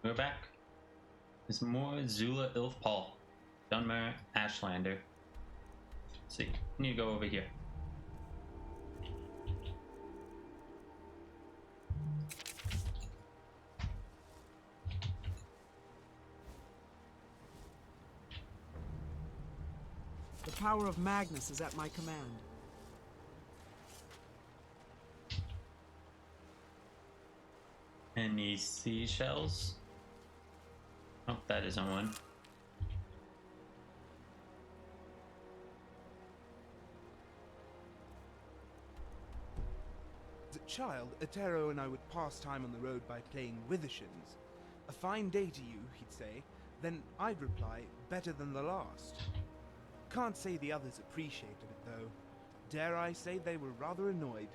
We're back. There's more Zula Ilath-Pal. Dunmer, Ashlander. Let's see, we need to go over here. The power of Magnus is at my command. Any seashells? Oh, that isn't one. As a child, Otero and I would pass time on the road by playing Withershins. A fine day to you, he'd say. Then I'd reply, better than the last. Can't say the others appreciated it, though. Dare I say they were rather annoyed.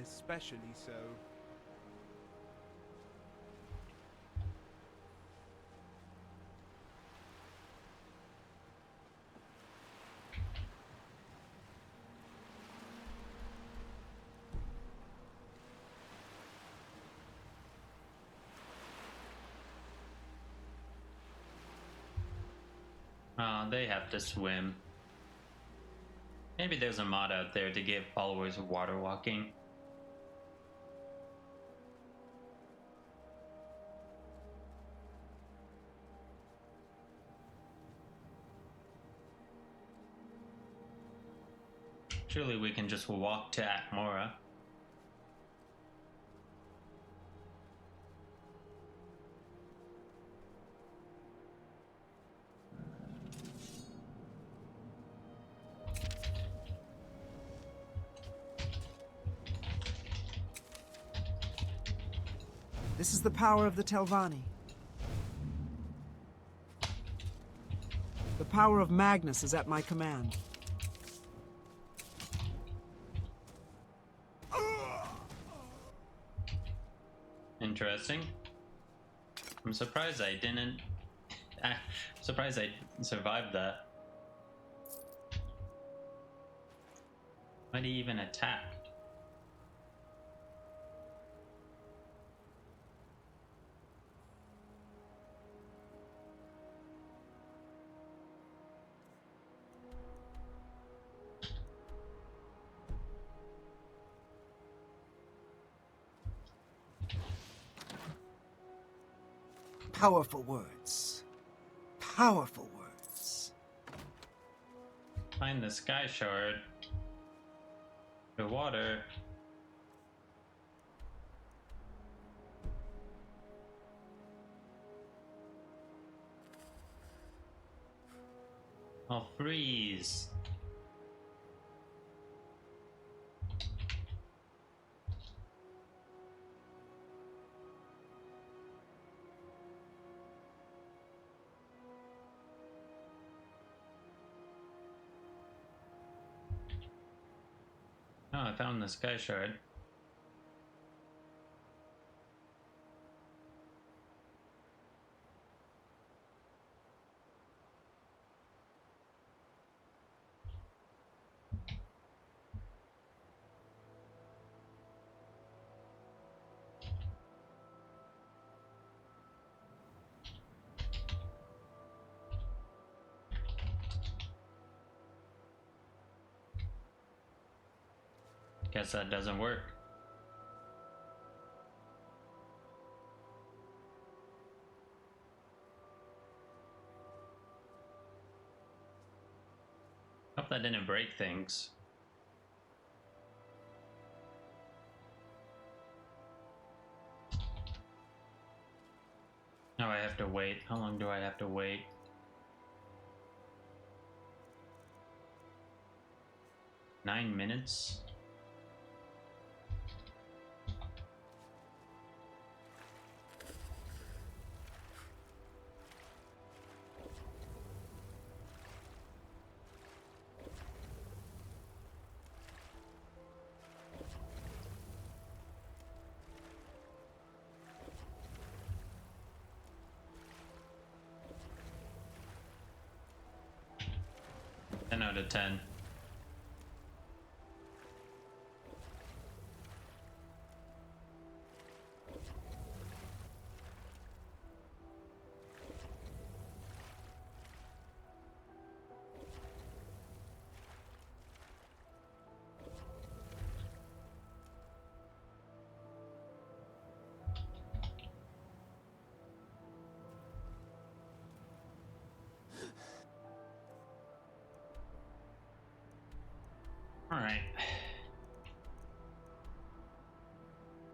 Especially so. They have to swim. Maybe there's a mod out there to give followers water walking. Surely we can just walk to Atmora. This is the power of the Telvanni. The power of Magnus is at my command. Interesting. I'm surprised I didn't. I'm surprised I survived that. Why'd he even attack? Powerful words. Powerful words. Find the sky shard. The water. I'll freeze. Oh, I found the sky shard. Guess that doesn't work. Hope that didn't break things. Oh, I have to wait. How long do I have to wait? 9 minutes? Out of 10.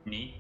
Neat.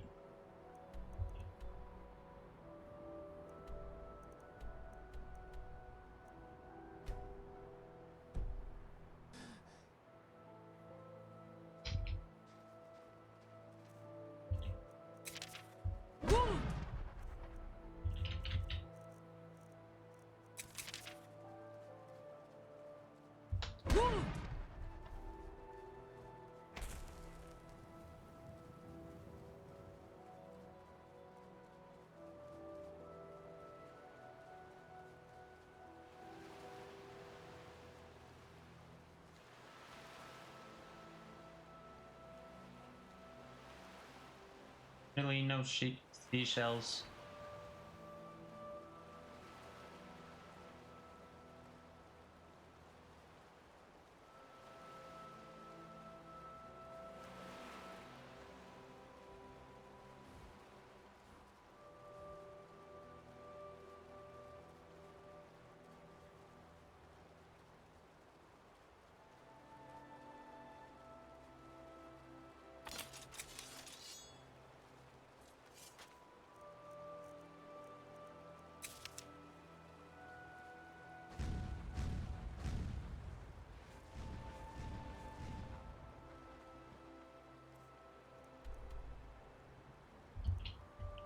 Really, no seashells.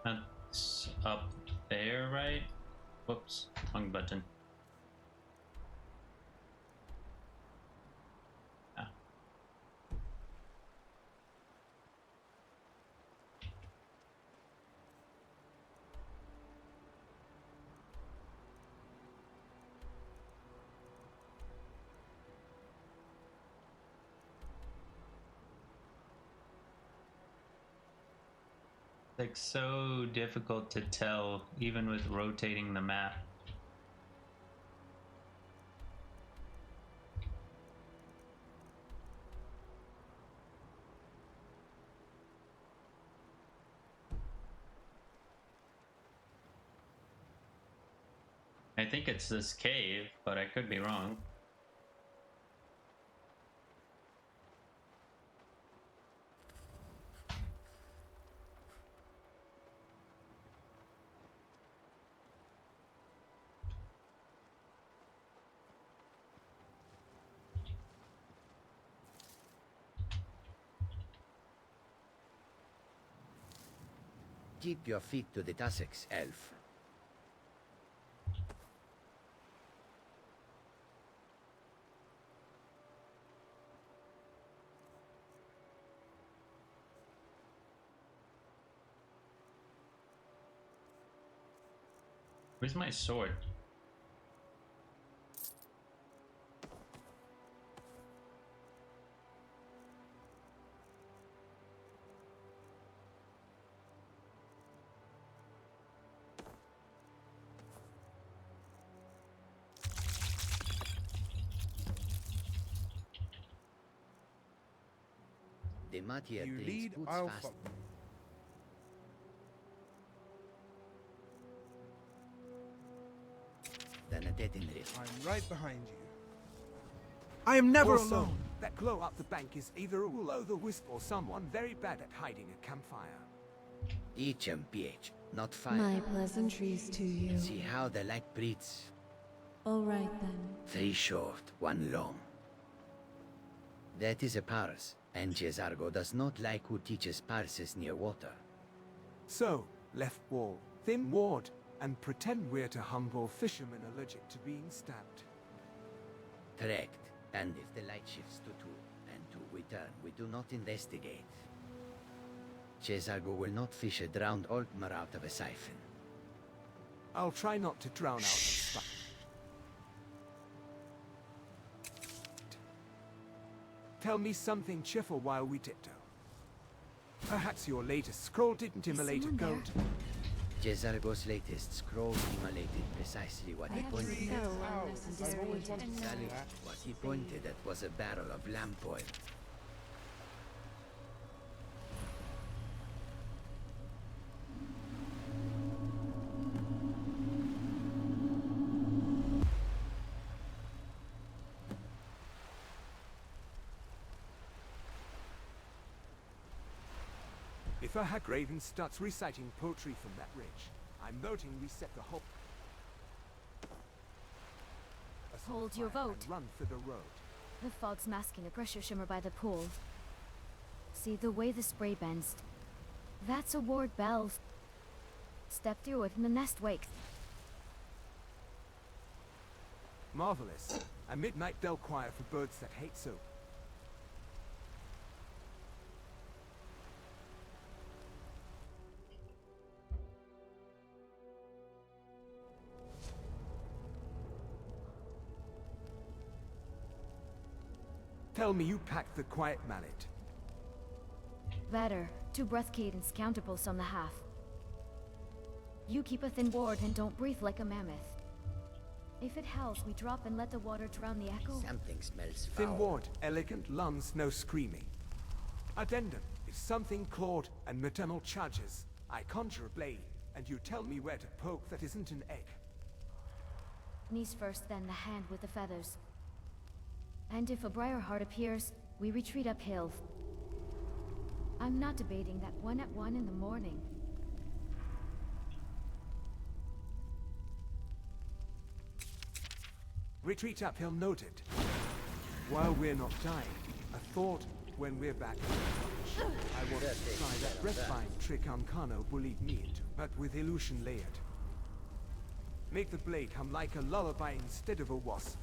That's up there, right? Whoops, wrong button. Ah. Like so difficult to tell, even with rotating the map. I think it's this cave, but I could be wrong. Keep your feet to the tussocks, elf. Where's my sword? The Matia You takes lead, boots I'll fast. follow. Than a dead in rift. I'm right behind you. I am never Also, alone. that glow up the bank is either a will-o'-the-wisp or someone very bad at hiding a campfire. Each PH, not fire. My pleasantries to you. See how the light breathes. All right then. 3 short, 1 long. That is a parse, and Cesargo does not like who teaches parses near water. So, left wall, thin ward, and pretend we're to humble fishermen allergic to being stabbed. Correct. And if the light shifts to 2, and 2 we turn, we do not investigate. Cesargo will not fish a drowned Altmer out of a siphon. I'll try not to drown out on spot. Tell me something cheerful while we tiptoe. Perhaps your latest scroll didn't immolate a someone goat. Cesargo's latest scroll immolated precisely what I he have pointed so at. unnecessary and Exactly annoying. what he pointed at was a barrel of lamp oil. If If a Hagraven starts reciting poetry from that ridge, I'm voting we set the whole... Hold your fire vote. and run for the road. The fog's masking a pressure shimmer by the pool. See the way the spray bends. That's a ward bell. Step through it and the nest wakes. Marvelous. A midnight bell choir for birds that hate soap. Tell me you packed the quiet mallet. Better. 2 breath cadence counterpulse on the half. You keep a thin ward and don't breathe like a mammoth. If it howls, we drop and let the water drown the echo. Something smells foul. Thin ward, elegant lungs, no screaming. Addendum, if something clawed and maternal charges, I conjure a blade, and you tell me where to poke that isn't an egg. Knees first, then the hand with the feathers. And if a Briarheart appears, we retreat uphill. I'm not debating that 1 at 1 in the morning. Retreat uphill noted. While we're not dying, a thought when we're back. I want to try that breath-bind trick Ancano bullied me into, but with illusion layered. Make the blade hum like a lullaby instead of a wasp.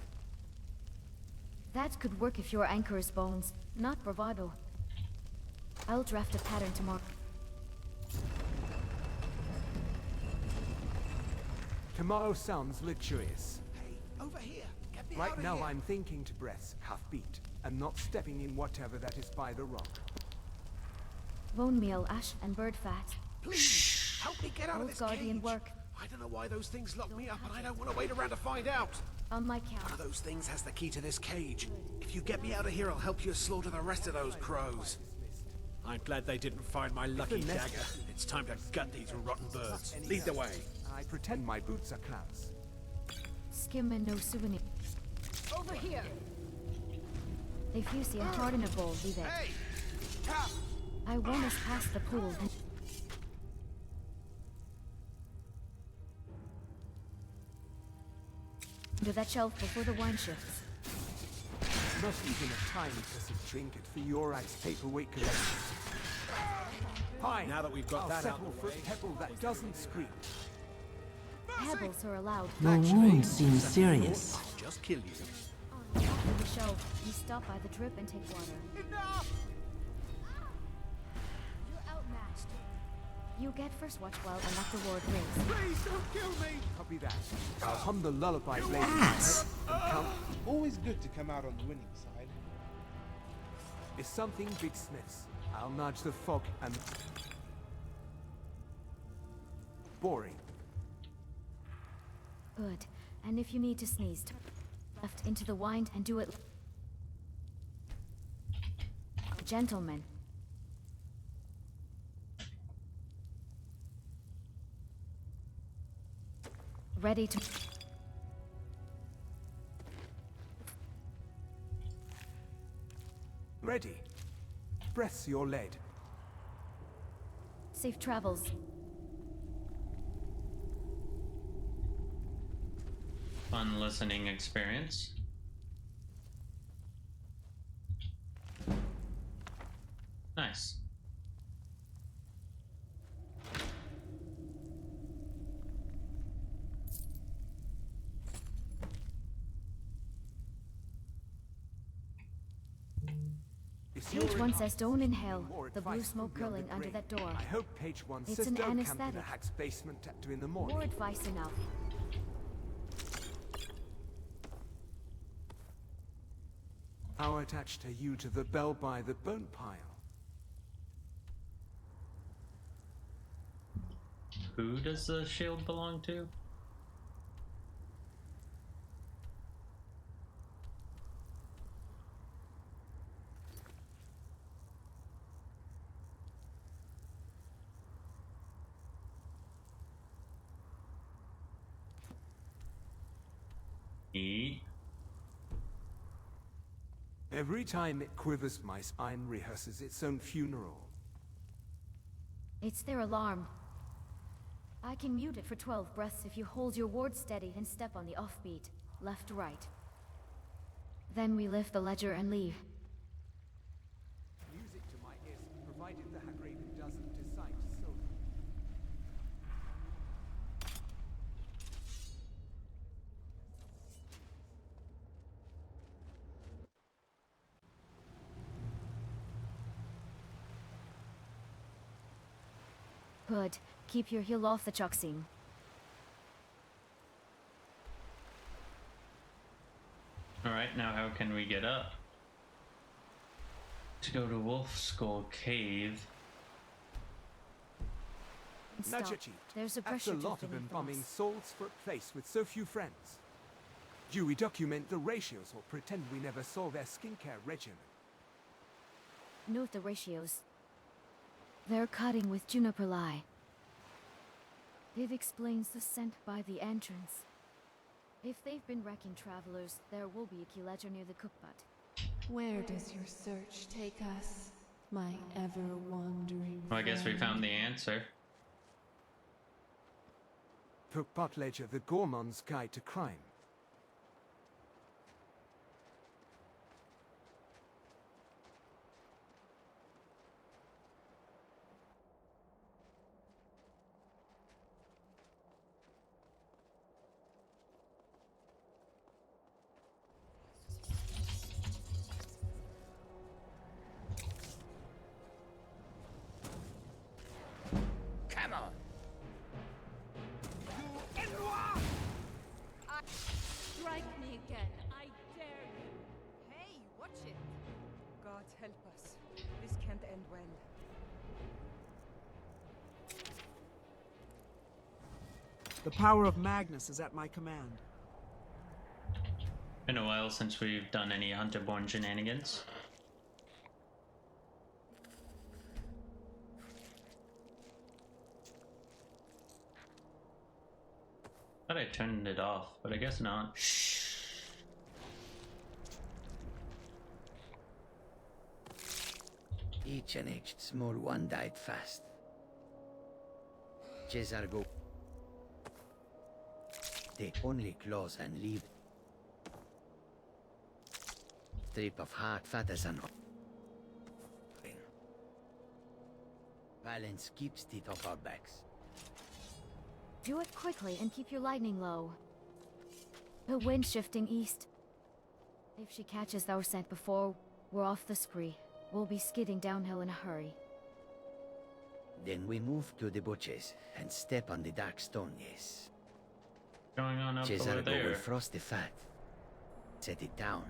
That could work if your anchor is bones, not bravado. I'll draft a pattern tomorrow. Tomorrow sounds luxurious. Hey, over here. Get me out Right of now here. I'm thinking to breaths, half beat, and not stepping in whatever that is by the rock. Bone meal, ash, and bird fat. Please, help me get out of Old this guardian cage. work. I don't know why those things lock me up, and I don't want to wait around to find out. On my One count. of those things has the key to this cage. If you get me out of here, I'll help you slaughter the rest of those crows. I'm glad they didn't find my lucky nest- dagger. It's time to gut these rotten birds. Lead the way. I pretend my boots are clouds. Skim and no souvenir. Over here. If you see a heart in a bowl, leave it. Hey! Cap! I want us past the pool. Under that shelf before the wine shifts. Not even a tiny piece of trinket for your eye's paperweight collection. Fine. Now that we've got I'll that out settle the for way. a pebble that doesn't scream. Pebbles are allowed. Your wound seems serious. Just kill you. After the shelf, we stop by the drip and take water. Enough! You're outmatched. You get first watch while I let the ward rings. Please don't kill me! Copy that. I'll hum the lullaby blade Ass. and count. Always good to come out on the winning side. If something big sniffs, I'll nudge the fog and... Boring. Good. And if you need to sneeze, turn left into the wind and do it. Gentlemen. Ready to... Ready. Press your lead. Safe travels. Fun listening experience. Nice. If Page you're 1 in says don't inhale. more The blue advice smoke from curling the under brain. that door. I hope page 1 It's says an don't camp in a anesthetic. hack's basement at 2 in the morning. More advice enough. How attached are you to the bell by the bone pile? Who does the shield belong to? Eat. Every time it quivers, my spine rehearses its own funeral. It's their alarm. I can mute it for 12 breaths if you hold your ward steady and step on the offbeat, left to right. Then we lift the ledger and leave. Music to my ears, provided the Hagraven doesn't decide to solo. Good. Keep your heel off the Chuxing. Alright, now how can we get up? To go to Wolf Skull Cave. Stop. Najachi, There's a that's pressure a lot tube of beneath embalming us. souls for a place with so few friends. Do we document the ratios or pretend we never saw their skincare regimen? Note the ratios. They're cutting with juniper lye. It explains the scent by the entrance. If they've been wrecking travelers, there will be a key ledger near the cookbutt. Where does your search take us, my ever-wandering Well, I guess we friend? found the answer. Cookpot Ledger, the Gourmand's Guide to Crime. Come on! Strike me again, I dare you. Hey, watch it. God help us. This can't end well. The power of Magnus is at my command. Been a while since we've done any Hunterborn shenanigans. Thought I turned it off, but I guess not. Each and aged small one died fast. Cesargo. They only close and leave. Strip of heart fat as an offering. Violence keeps teeth off our backs. Do it quickly and keep your lightning low. The wind's shifting east. If she catches our scent before we're off the spree, we'll be skidding downhill in a hurry. Then we move to the butches and step on the dark stone, yes. Going on up over Cesargo there. will frost the fat. Set it down.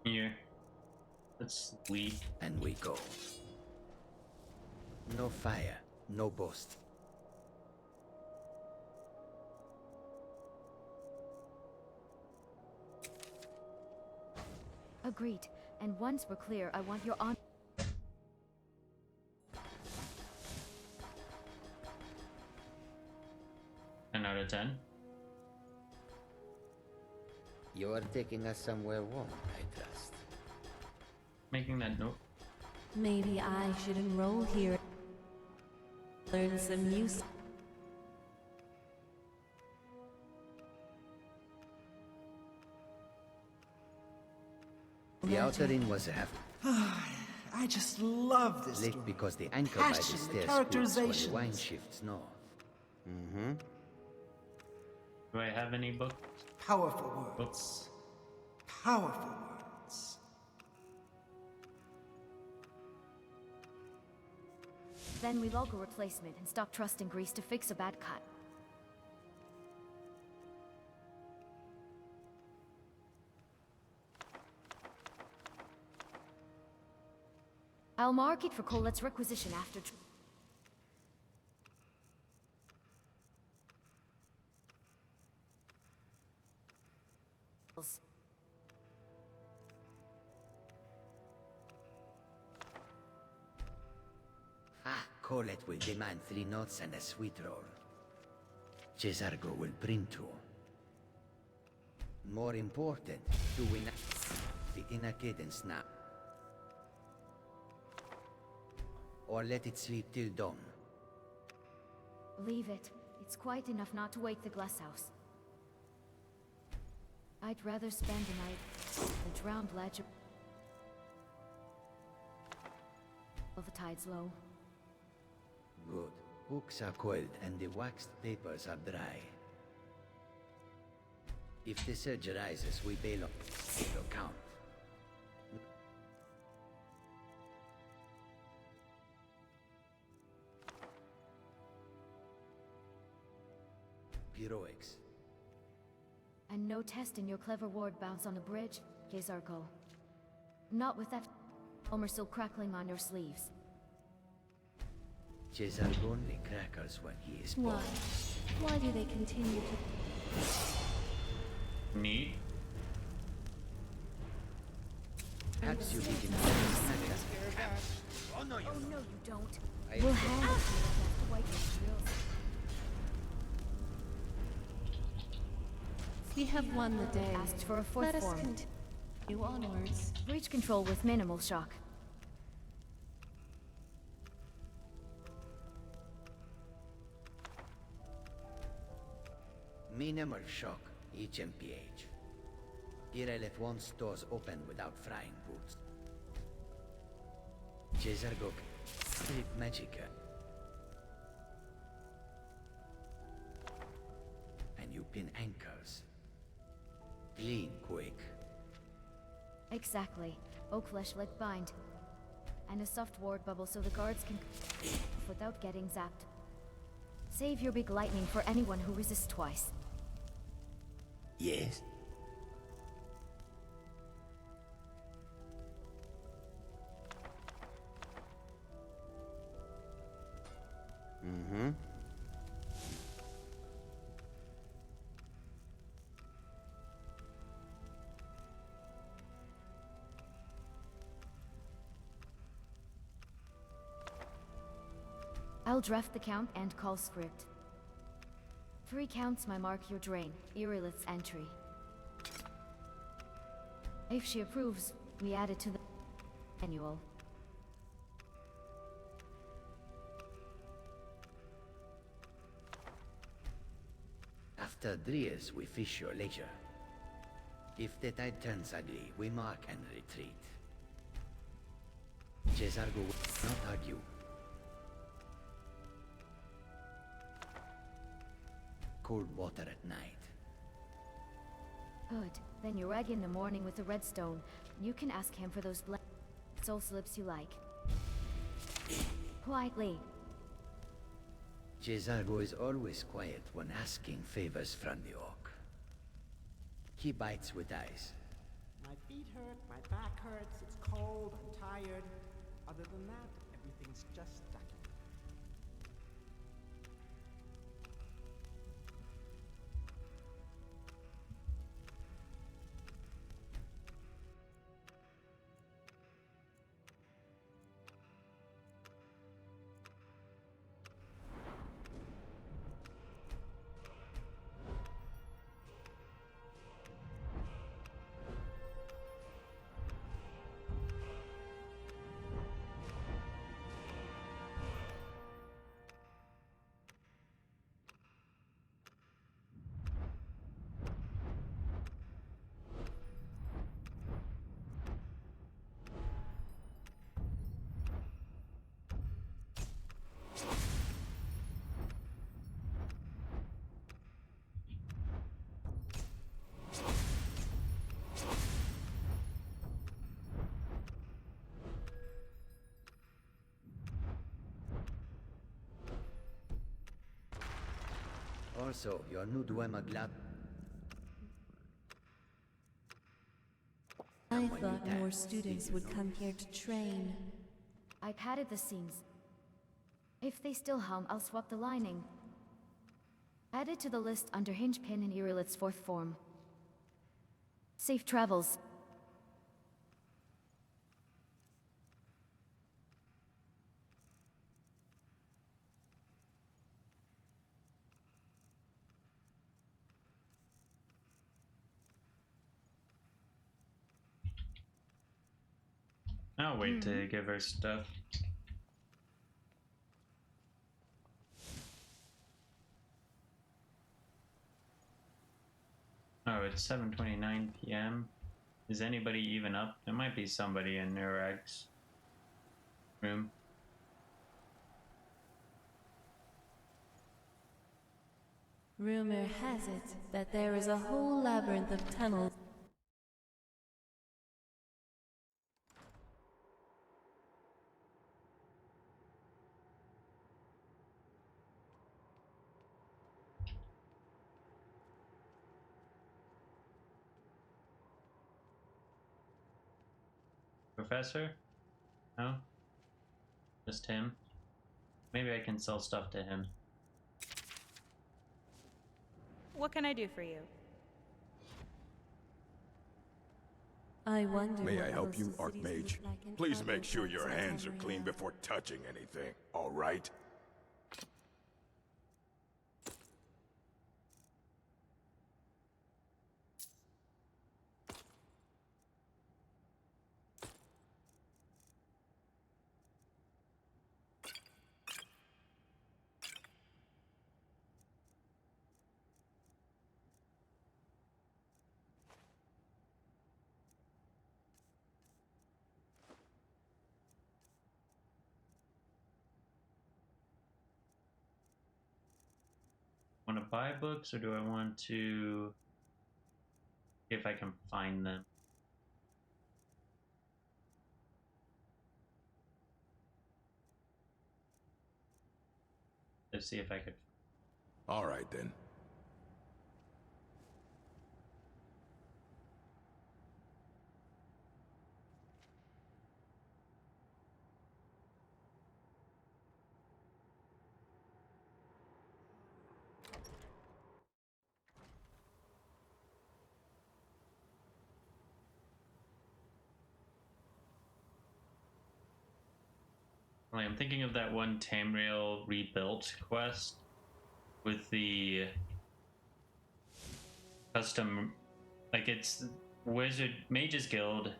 Here. Let's leave. And we go. No fire, no boast. Agreed. And once we're clear, I want your on. 10 out of 10. You are taking us somewhere warm, I trust. Making that note. Maybe I should enroll here. Learn some use. The outer inn was half I just love this lit story. because the anchor by the Passion, the stairs squeaks while the characterizations. wine shifts north. Mm-hmm. Do I have any book? Powerful words. Books? Powerful words. Then we log a replacement and stop trusting Grease to fix a bad cut. I'll mark it for Colette's requisition after. Colette will demand 3 notes and a sweet roll. Cesargo will bring 2. More important, do we not... the inner cadence now. Or let it sleep till dawn. Leave it. It's quiet enough not to wake the glass house. I'd rather spend the night the drowned ledge while the tide's low. Good. Hooks are coiled and the waxed papers are dry. If the surge arises, we bail on. It'll count. Heroics. And no testing your clever ward bounce on a bridge, Kezarko. Not with that Elmer still crackling on your sleeves. Cesar only crackers when he is born. Why do they continue to... Me? Perhaps you begin to Oh no, you don't. I We'll am hand it to you after white drills. We have won the day. Asked for a fourth Let us form. continue onwards. Breach control with minimal shock. Minimal shock, each MPH. Here I left one stores open without frying boots. Cesargok, strip magica. And you pin anchors. Clean quick. Exactly. Oak flesh let bind. And a soft ward bubble so the guards can without getting zapped. Save your big lightning for anyone who resists twice. Yes. Mm-hmm. I'll draft the count and call script. 3 counts my mark your drain, Irilith's entry. If she approves, we add it to the manual. After Driers, we fish your leisure. If the tide turns ugly, we mark and retreat. Cesargo will not argue. Cold water at night. Good. Then you rag in the morning with the redstone. You can ask him for those soul slips you like. Quietly. Cesargo is always quiet when asking favors from the orc. He bites with eyes. My feet hurt, my back hurts, it's cold, I'm tired. Other than that, everything's just ducky. Also, your new Duema glad. I thought more students would come here to train. I padded the seams. If they still hum, I'll swap the lining. Add it to the list under hinge pin in Irilith's 4th form. Safe travels. I'll wait to give her stuff. Oh, it's 7:29 p.m. Is anybody even up? There might be somebody in Nurag's room. Rumor has it that there is a whole labyrinth of tunnels. Professor? No? Just him? Maybe I can sell stuff to him. What can I do for you? I wonder. May I what help you, coastal cities Archmage? look like in Please other make sure parts your of hands are Dunmer. clean before touching anything, all right? Want to buy books, or do I want to see if I can find them? Let's see if I could. All right, then. I'm thinking of that one Tamriel rebuilt quest with the custom, like it's Wizard Mage's Guild,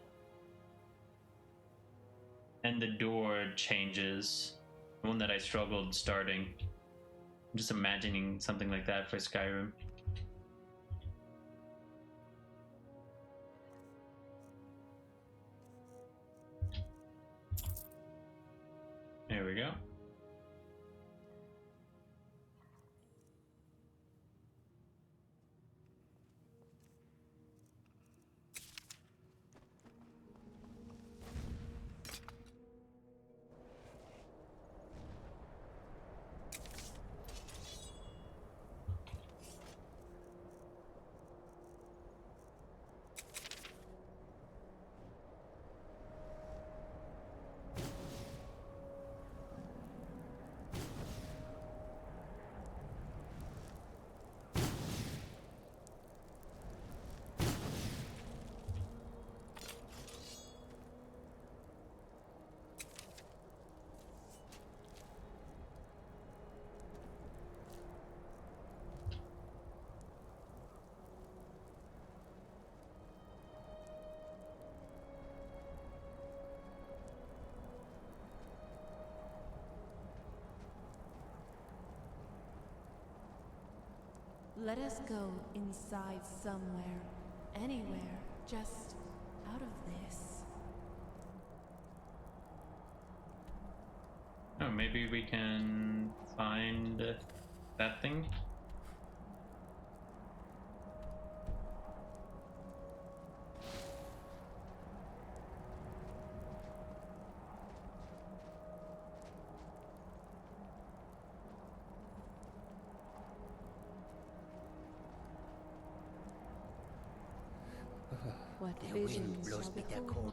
and the door changes. The one that I struggled starting. I'm just imagining something like that for Skyrim. There we go. Let us go inside somewhere, anywhere, just out of this. Oh, maybe we can find that thing. What The vision wind blows shall bitter behold? cold.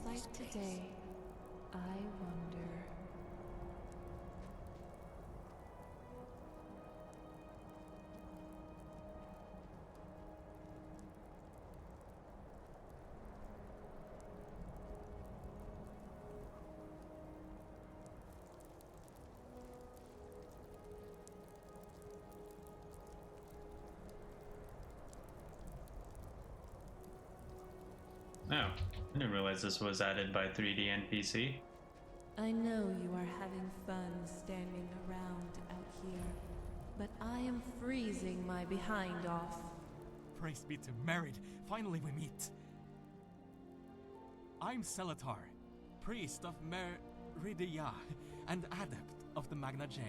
Like today, I wonder. Oh, I didn't realize this was added by 3D NPC. I know you are having fun standing around out here, but I am freezing my behind off. Praise be to Merid. Finally we meet. I'm Celatar, priest of Meridia and adept of the Magna J.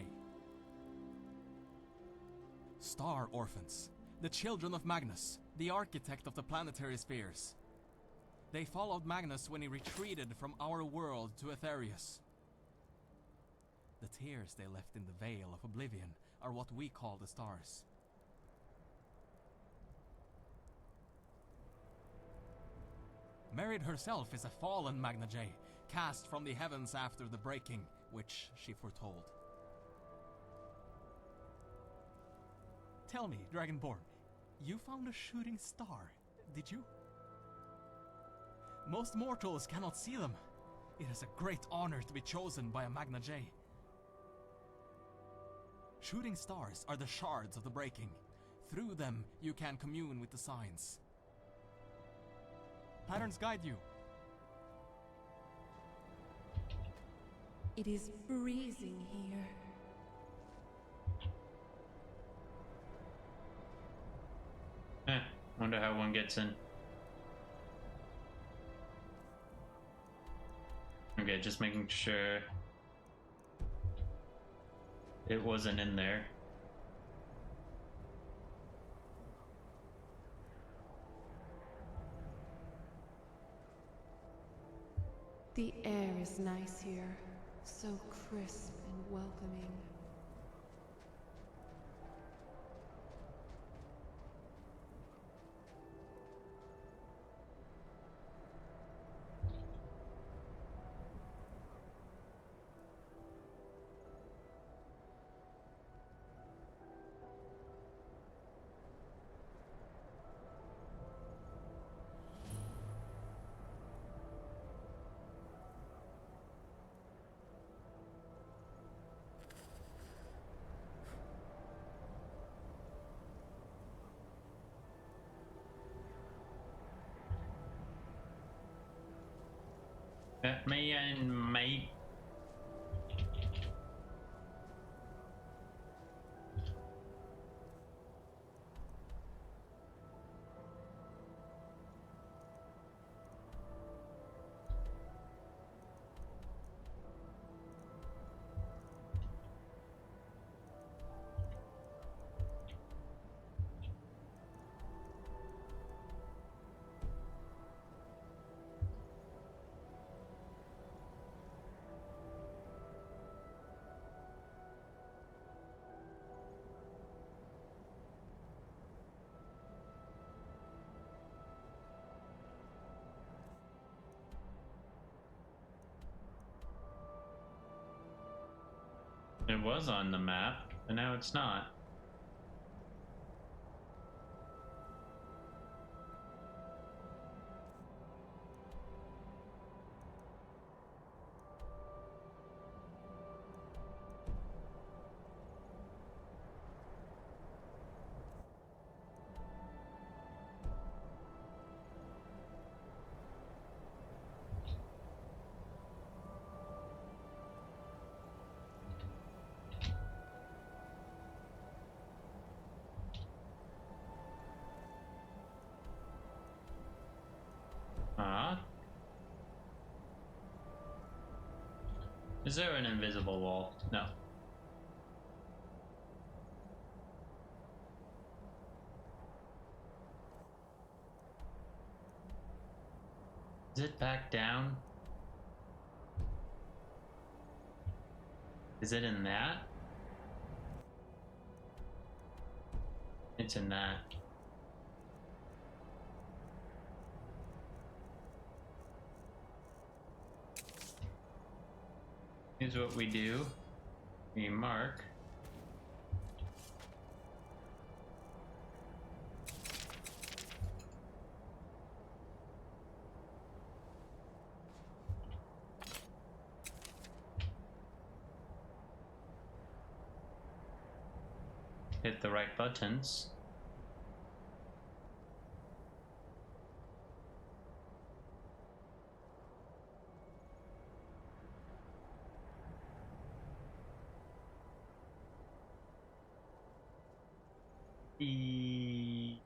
Star Orphans, the children of Magnus, the architect of the planetary spheres. They followed Magnus when he retreated from our world to Aetherius. The tears they left in the Veil of Oblivion are what we call the stars. Merid herself is a fallen Magna J, cast from the heavens after the breaking, which she foretold. Tell me, Dragonborn, you found a shooting star, did you? Most mortals cannot see them. It is a great honor to be chosen by a Magna J. Shooting stars are the shards of the breaking. Through them, you can commune with the signs. Patterns guide you. It is freezing here. Wonder how one gets in. Okay, just making sure it wasn't in there. The air is nice here, so crisp and welcoming. Me and mate. It was on the map, but now it's not. Is there an invisible wall? No. Is it back down? Is it in that? It's in that. Here's what we do. We mark. Hit the right buttons. E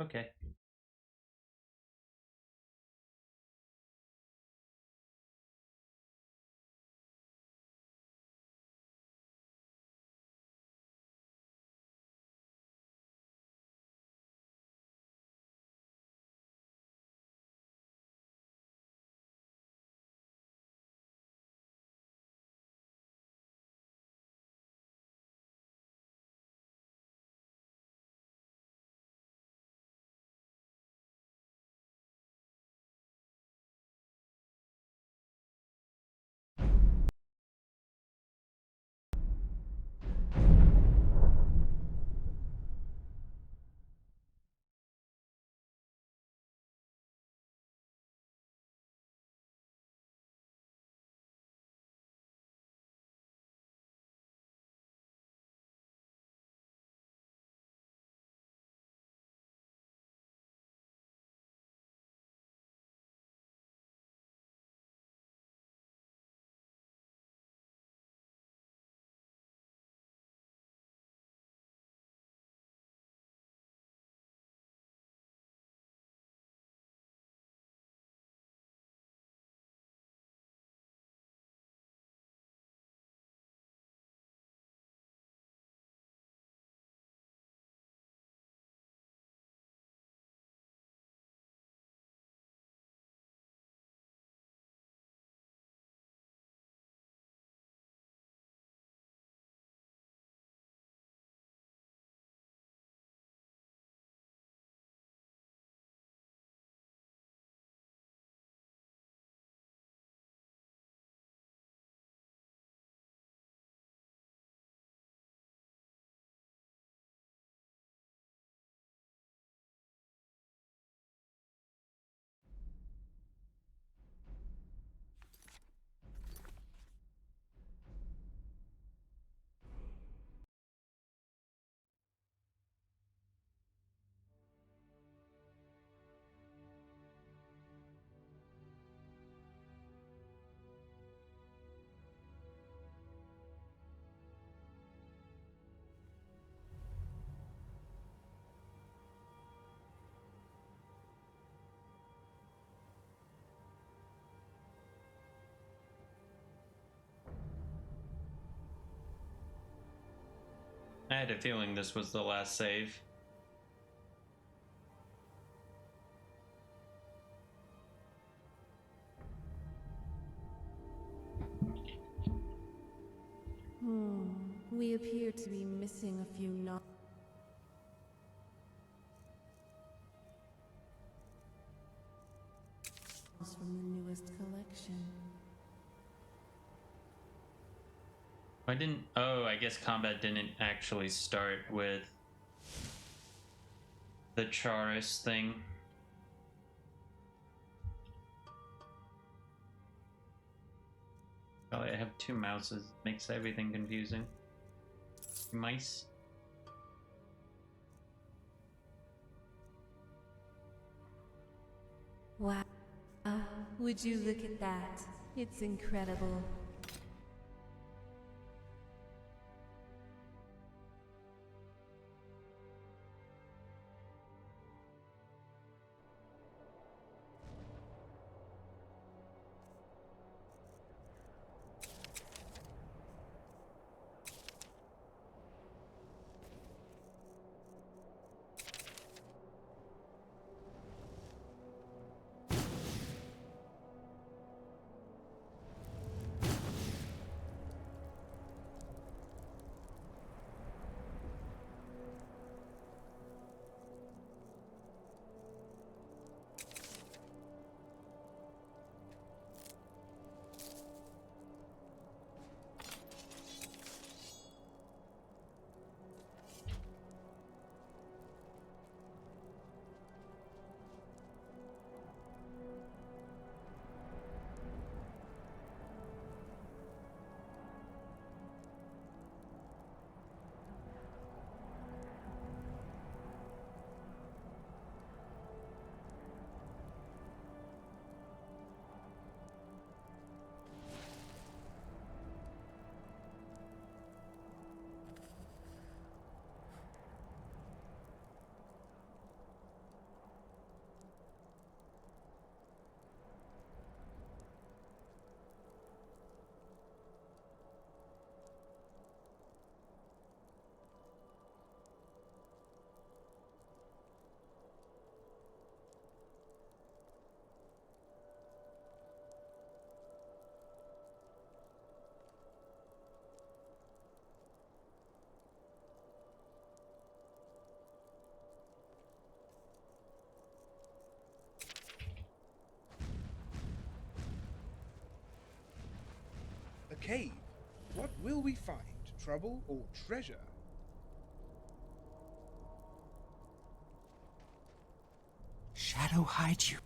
Okay. I had a feeling this was the last save. We appear to be missing a few novels from the newest collection. I didn't. Oh, I guess combat didn't actually start with the Charis thing. Oh, I have two mouses. Makes everything confusing. Mice. Wow. Would you look at that? It's incredible. cave. What will we find? Trouble or treasure? Shadow hides you.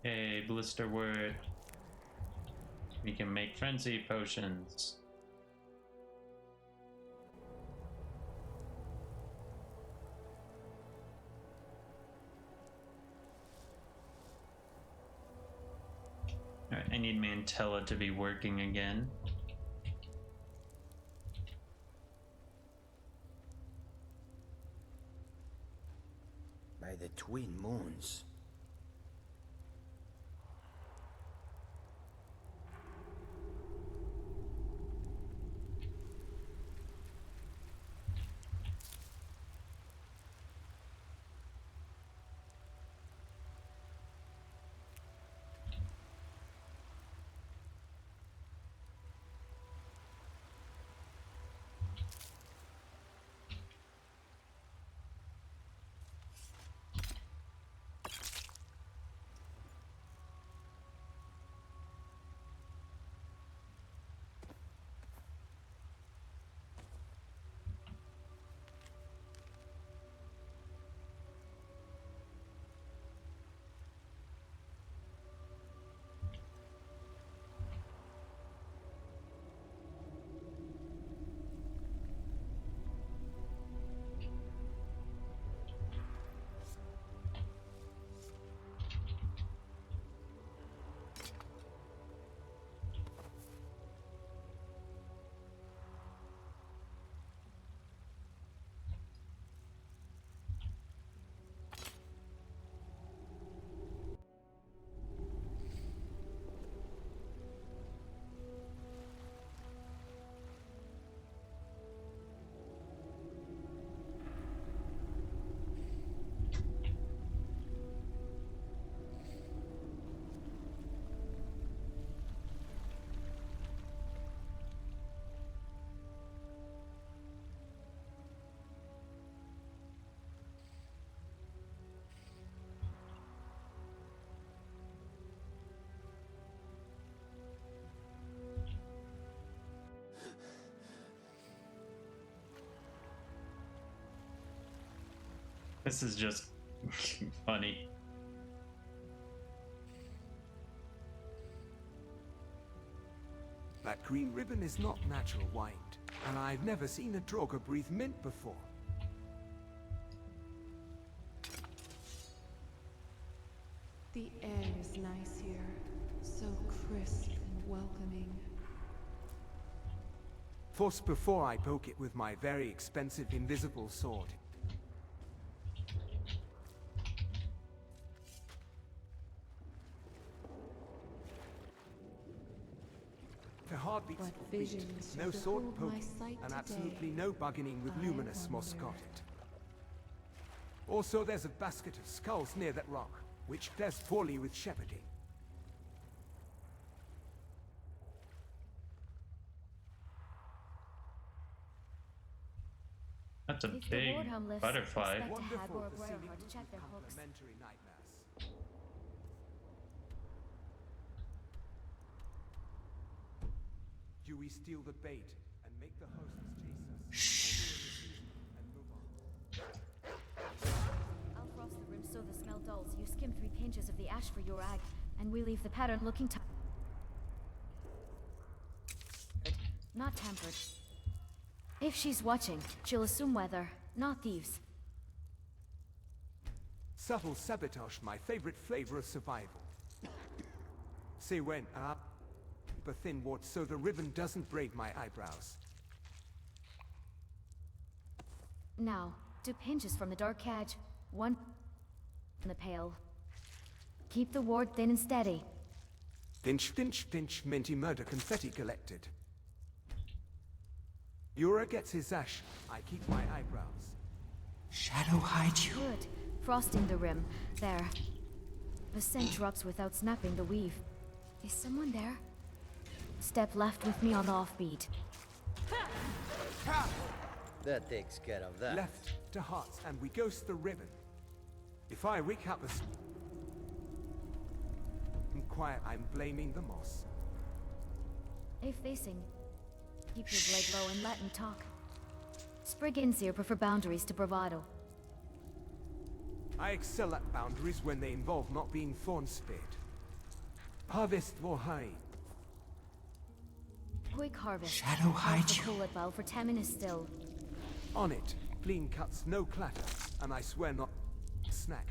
Hey, blister word. We can make frenzy potions. Alright, I need Mantella to be working again. By the twin moons. This is just funny. That green ribbon is not natural wind, and I've never seen a Draugr breathe mint before. The air is nice here, so crisp and welcoming. Force before I poke it with my very expensive invisible sword. The heartbeats What beat, visions no have sword befooled my poking, sight and today? absolutely no bargaining with I Luminous wonder. Moscotted. Also, there's a basket of skulls near that rock, which fares poorly with shepherding. That's a If the big Wardham lifts, butterfly. expect a hag Wonderful or a to see Briarheart Luminous to check their hooks. complimentary night mass. Do we steal the bait and make the hosts chase us? And move on. I'll frost the rim so the smell dulls. You skim 3 pinches of the ash for your ag, and we leave the pattern looking not tampered. If she's watching, she'll assume weather, not thieves. Subtle sabotage, my favorite flavor of survival. Say when, a thin wart so the ribbon doesn't braid my eyebrows. Now, 2 pinches from the dark edge, 1 in the pail. Keep the ward thin and steady. Finch, finch, finch, minty murder confetti collected. Yura gets his ash, I keep my eyebrows. Shadow hides you. Good. Frosting the rim. There. The scent drops without snapping the weave. Is someone there? Step left with me on the offbeat. That takes care of that. Left to hearts, and we ghost the ribbon. If I wreak up a... quiet, I'm blaming the moss. If facing, keep your blade low and let him talk. Spriggans here prefer boundaries to bravado. I excel at boundaries when they involve not being thorn-speared. Harvest or hurry. Quick harvest. Shadow hide you. Ilath-Pal for 10 minutes still. On it. Clean cuts, no clatter. And I swear not... snack.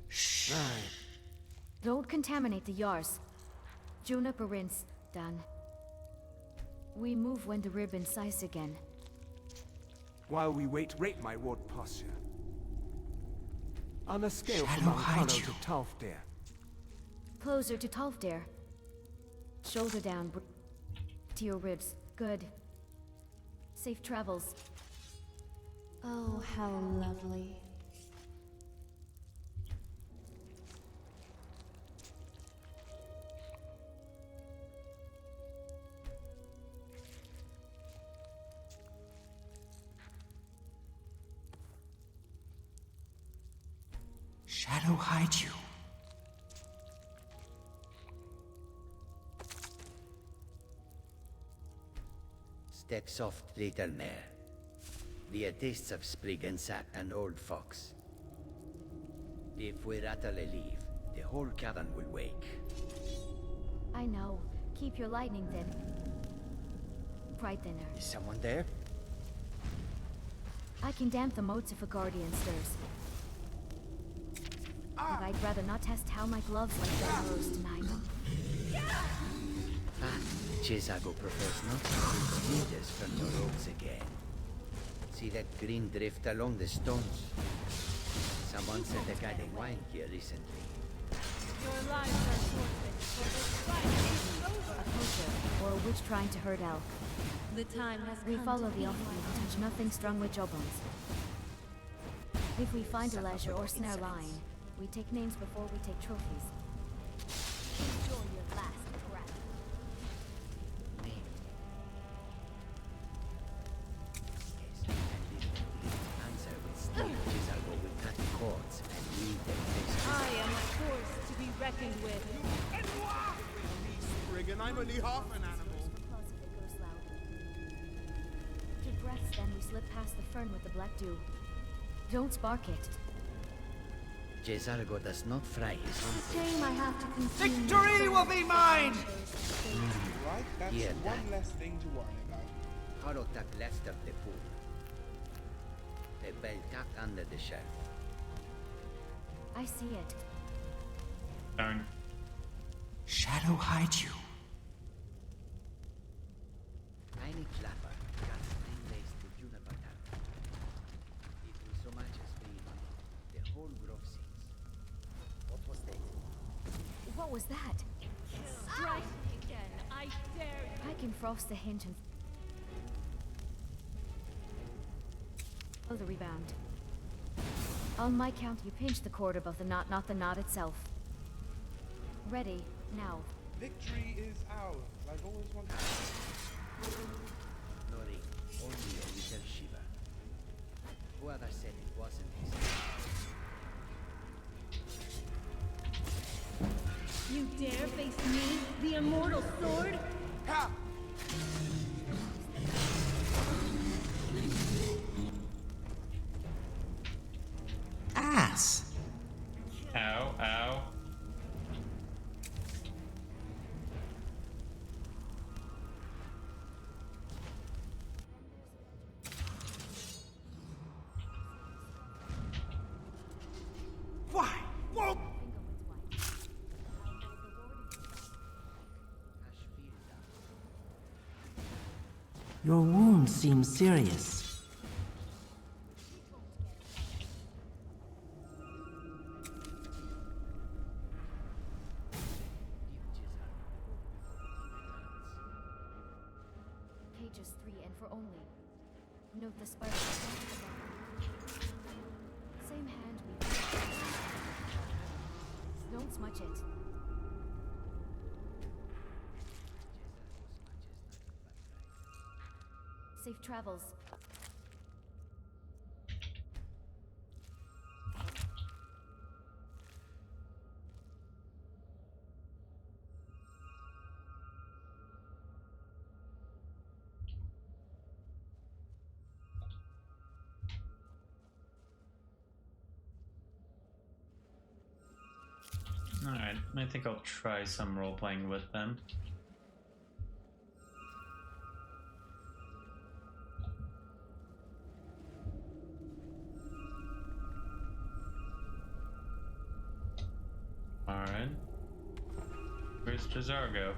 Shh. Aye. Don't contaminate the yars. Juniper rinse, done. We move when the ribbon sighs again. While we wait, rate my ward posture. On a scale Shadow from hide Ancano you. to Talfdare. Closer to Talfdare. Shoulder down, to your ribs. Good. Safe travels. Oh, how lovely. Shadow hide you. Step soft, little mare. The tastes of sprig and sap and old fox. If we rattle a leaf, the whole cabin will wake. I know. Keep your lightning thin. Pride thinner. Is someone there? I can damp the motes if a guardian stirs. But I'd rather not test how my gloves like their arrows tonight. Ah, Chesago prefers not to see splinters from your robes again. See that green drift along the stones? Someone sent a guiding wine here recently. Your lives are forfeit, for this fight is over. A poacher, or a witch trying to herd elk. The time has We come follow to the be elf and touch nothing strung with jawbones. If we find a leisure or snare line, we take names before we take trophies. Enjoy your last breath. Answer with steel. Chesago will cut the cords and leave them face I am a force to be reckoned with. Spriggan, I'm only half an animal. Repulse if it goes loud. Deep breaths, then we slip past the fern with the black dew. Don't spark it. Chesago does not fry his own. Shame I have to consume. Victory will be mine! Right, that's Yeah, one that. less thing to worry about. Hollow tuck left of the pool. The bell tucked under the shelf. I see it. Darn. Shadow hide you. Tiny clapper got string laced to juniper tap. If we so much as breathe on it, the whole grove sings. What was that? What was that? Strike me again, I dare you. I can frost the hinge and... Oh, the rebound. On my count, you pinch the cord above the knot, not the knot itself. Ready, now. Victory is ours. I've always wanted. Nori, only a little shiver. Whoever said it wasn't his. You dare face me, the immortal sword? Ha! Ass. Ow, ow. Why? Whoa! Your wound seems serious. Pages 3 and for only. Note the spiral. Same hand we... Don't smudge it. Safe travels. I think I'll try some role-playing with them. Alright. Where's Jazargo?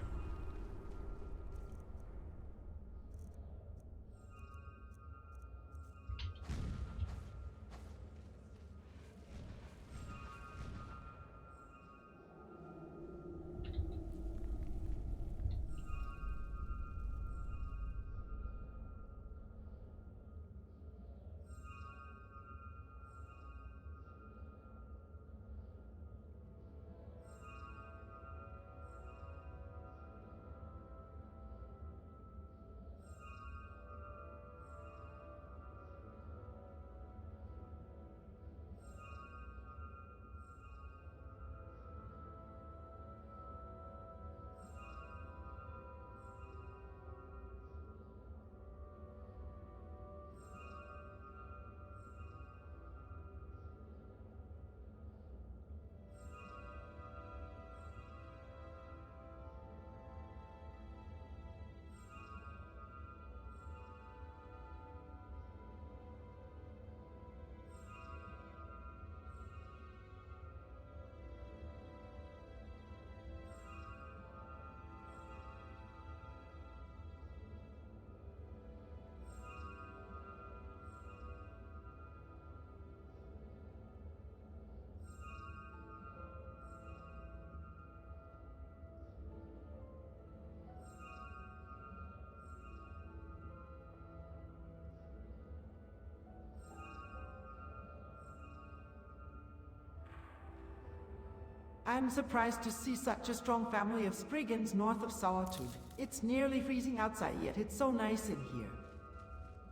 I'm surprised to see such a strong family of Spriggans north of Solitude. It's nearly freezing outside, yet it's so nice in here.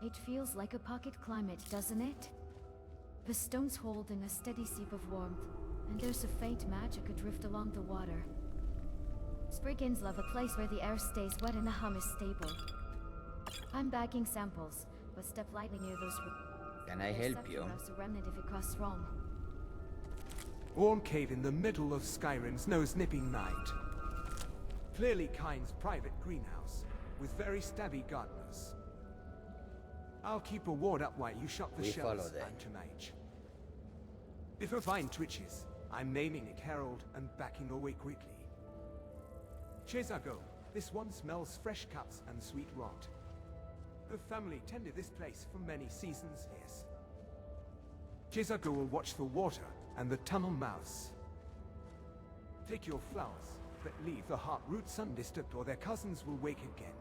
It feels like a pocket climate, doesn't it? The stones holding a steady seep of warmth, and there's a faint magic adrift along the water. Spriggans love a place where the air stays wet and the hum is stable. I'm bagging samples, but step lightly near those. Can I help you? A remnant if it costs wrong. Warm cave in the middle of Skyrim's nose-nipping night. Clearly Kyne's private greenhouse, with very stabby gardeners. I'll keep a ward up while you shop the We shelves, follow them. Antonage. If a vine twitches, I'm naming it Herald and backing away quickly. Chezago, this one smells fresh cuts and sweet rot. Her family tended this place for many seasons, yes. Chezago will watch the water and the tunnel mouths. Take your flowers, but leave the heart roots undisturbed or their cousins will wake again.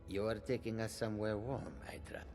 You are taking us somewhere warm, I trust.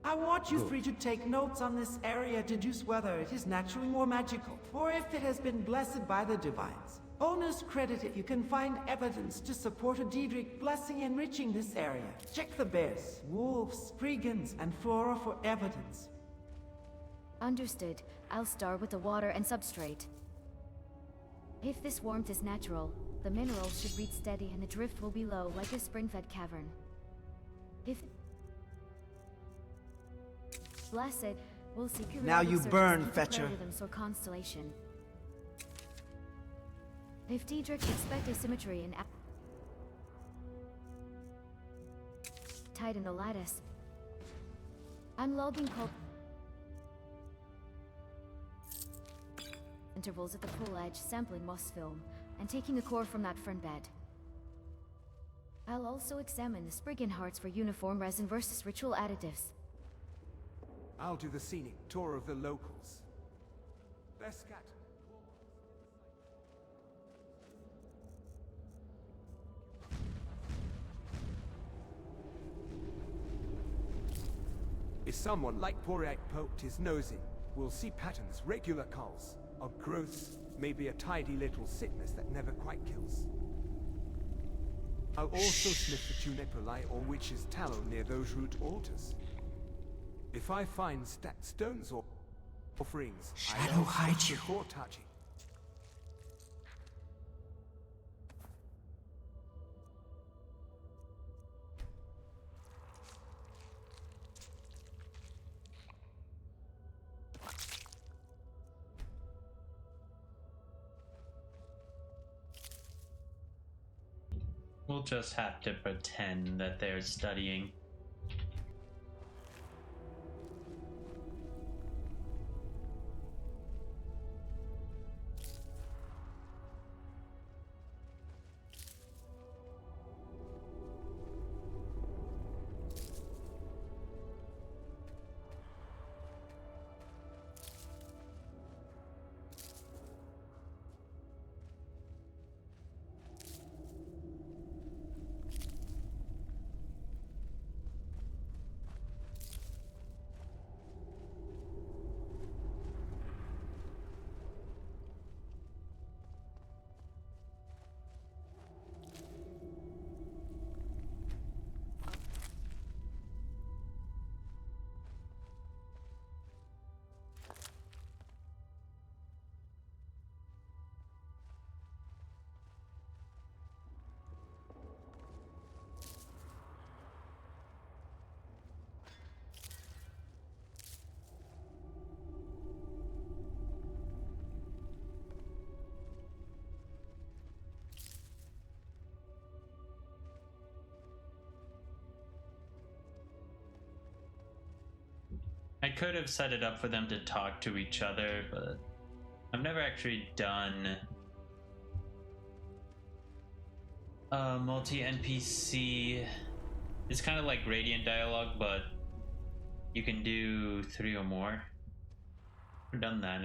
I want you free to take notes on this area, deduce whether it is naturally more magical, or if it has been blessed by the divines. Owners credit if you can find evidence to support a Daedric blessing enriching this area. Check the bears, wolves, Spriggans, and flora for evidence. Understood. I'll start with the water and substrate. If this warmth is natural, the minerals should reach steady and the drift will be low, like a spring-fed cavern. If blessed, we'll see periodic Now you surges burn, keep Fetcher. rhythms or constellation. If Daedric expect asymmetry and tighten the lattice, I'm logging intervals at the pool edge, sampling moss film, and taking a core from that front bed. I'll also examine the Spriggan hearts for uniform resin versus ritual additives. I'll do the scenic tour of the locals. They're scattered. If someone like Porak poked his nose in, we'll see patterns, regular culls, of growths, maybe a tidy little sickness that never quite kills. I'll also sniff the Tunipoli or witch's tallow near those root altars. If I find stacked stones or offerings, Shadow hides you. Before touching. We'll just have to pretend that they're studying. I could have set it up for them to talk to each other, but I've never actually done multi-NPC. It's kind of like Radiant dialogue, but you can do 3 or more. I've done that.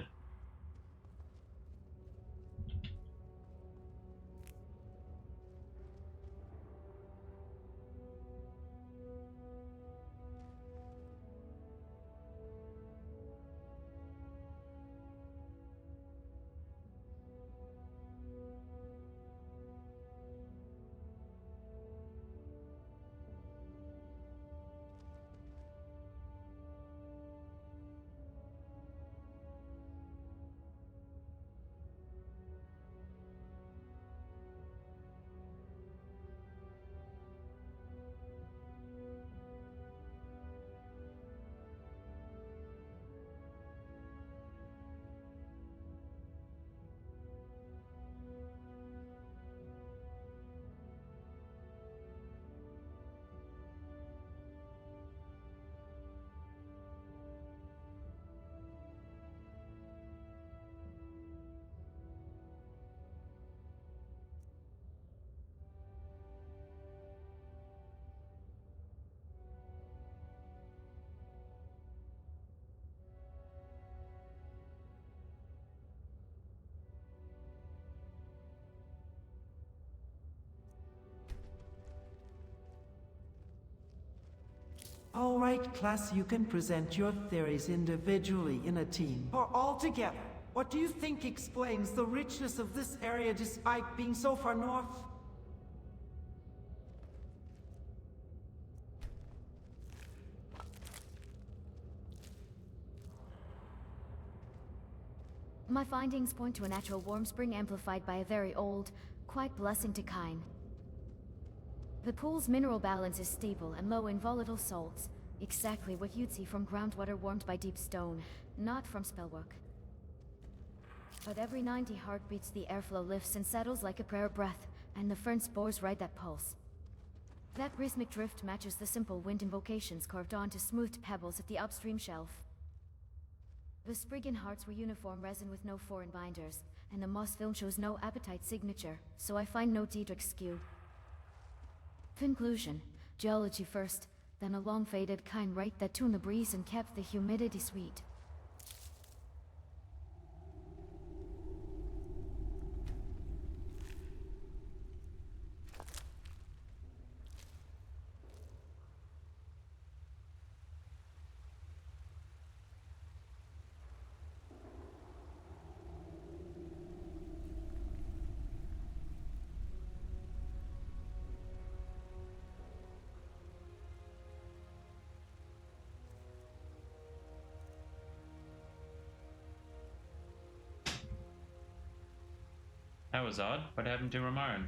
All right, class, you can present your theories individually in a team, or all together. What do you think explains the richness of this area despite being so far north? My findings point to a natural warm spring amplified by a very old, quite blessing to Kine. The pool's mineral balance is stable and low in volatile salts, exactly what you'd see from groundwater warmed by deep stone, not from spellwork. But every 90 heartbeats the airflow lifts and settles like a prayer breath, and the fern spores ride that pulse. That rhythmic drift matches the simple wind invocations carved onto smoothed pebbles at the upstream shelf. The Spriggan hearts were uniform resin with no foreign binders, and the moss film shows no appetite signature, so I find no Diedrich skew. Conclusion: geology first, then a long-faded kind right that tuned the breeze and kept the humidity sweet. That was odd. What happened to Ramaran?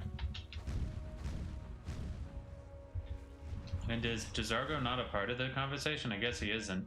And is Jazargo not a part of the conversation? I guess he isn't.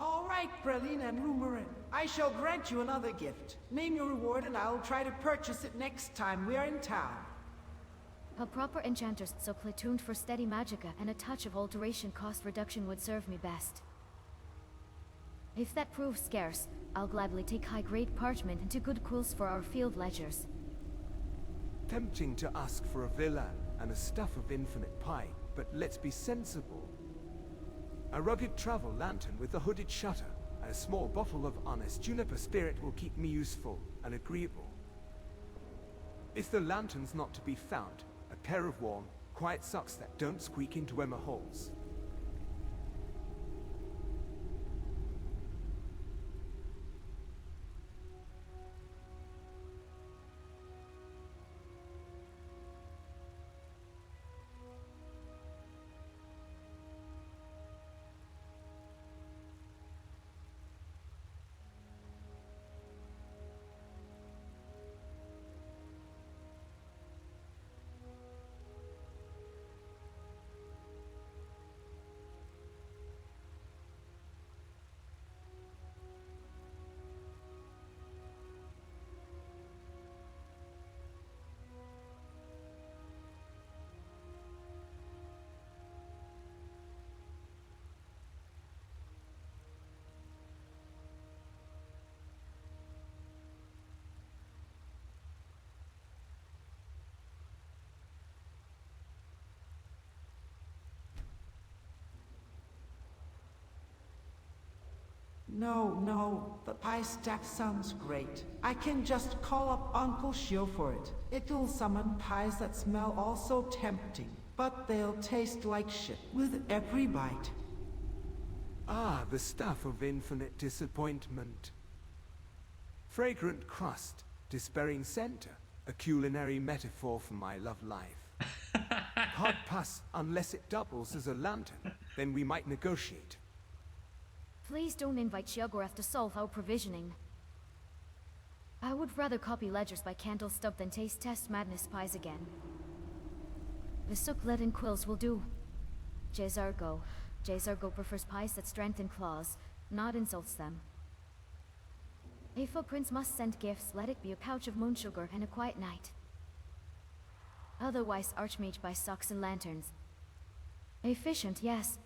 All right, Praline and Rumorin. I shall grant you another gift. Name your reward and I'll try to purchase it next time we are in town. A proper enchanter so platooned for steady magicka and a touch of alteration cost reduction would serve me best. If that proves scarce, I'll gladly take high-grade parchment into good quills for our field ledgers. Tempting to ask for a villa and a stuff of infinite pie, but let's be sensible. A rugged travel lantern with a hooded shutter and a small bottle of honest juniper spirit will keep me useful and agreeable. If the lantern's not to be found, a pair of warm, quiet socks that don't squeak into Emma holes. No, the pie stack sounds great. I can just call up Uncle Shio for it. It'll summon pies that smell all so tempting, but they'll taste like shit with every bite. Ah, the stuff of infinite disappointment. Fragrant crust, despairing center, a culinary metaphor for my love life. Hard pus unless it doubles as a lantern, Then we might negotiate. Please don't invite Sheogorath to solve our provisioning. I would rather copy ledgers by Candlestub than taste test madness pies again. The Sooklet and quills will do. Jezargo prefers pies that strengthen claws, not insults them. If footprints must send gifts, let it be a pouch of moon sugar and a quiet night. Otherwise, Archmage buys socks and lanterns. Efficient, yes.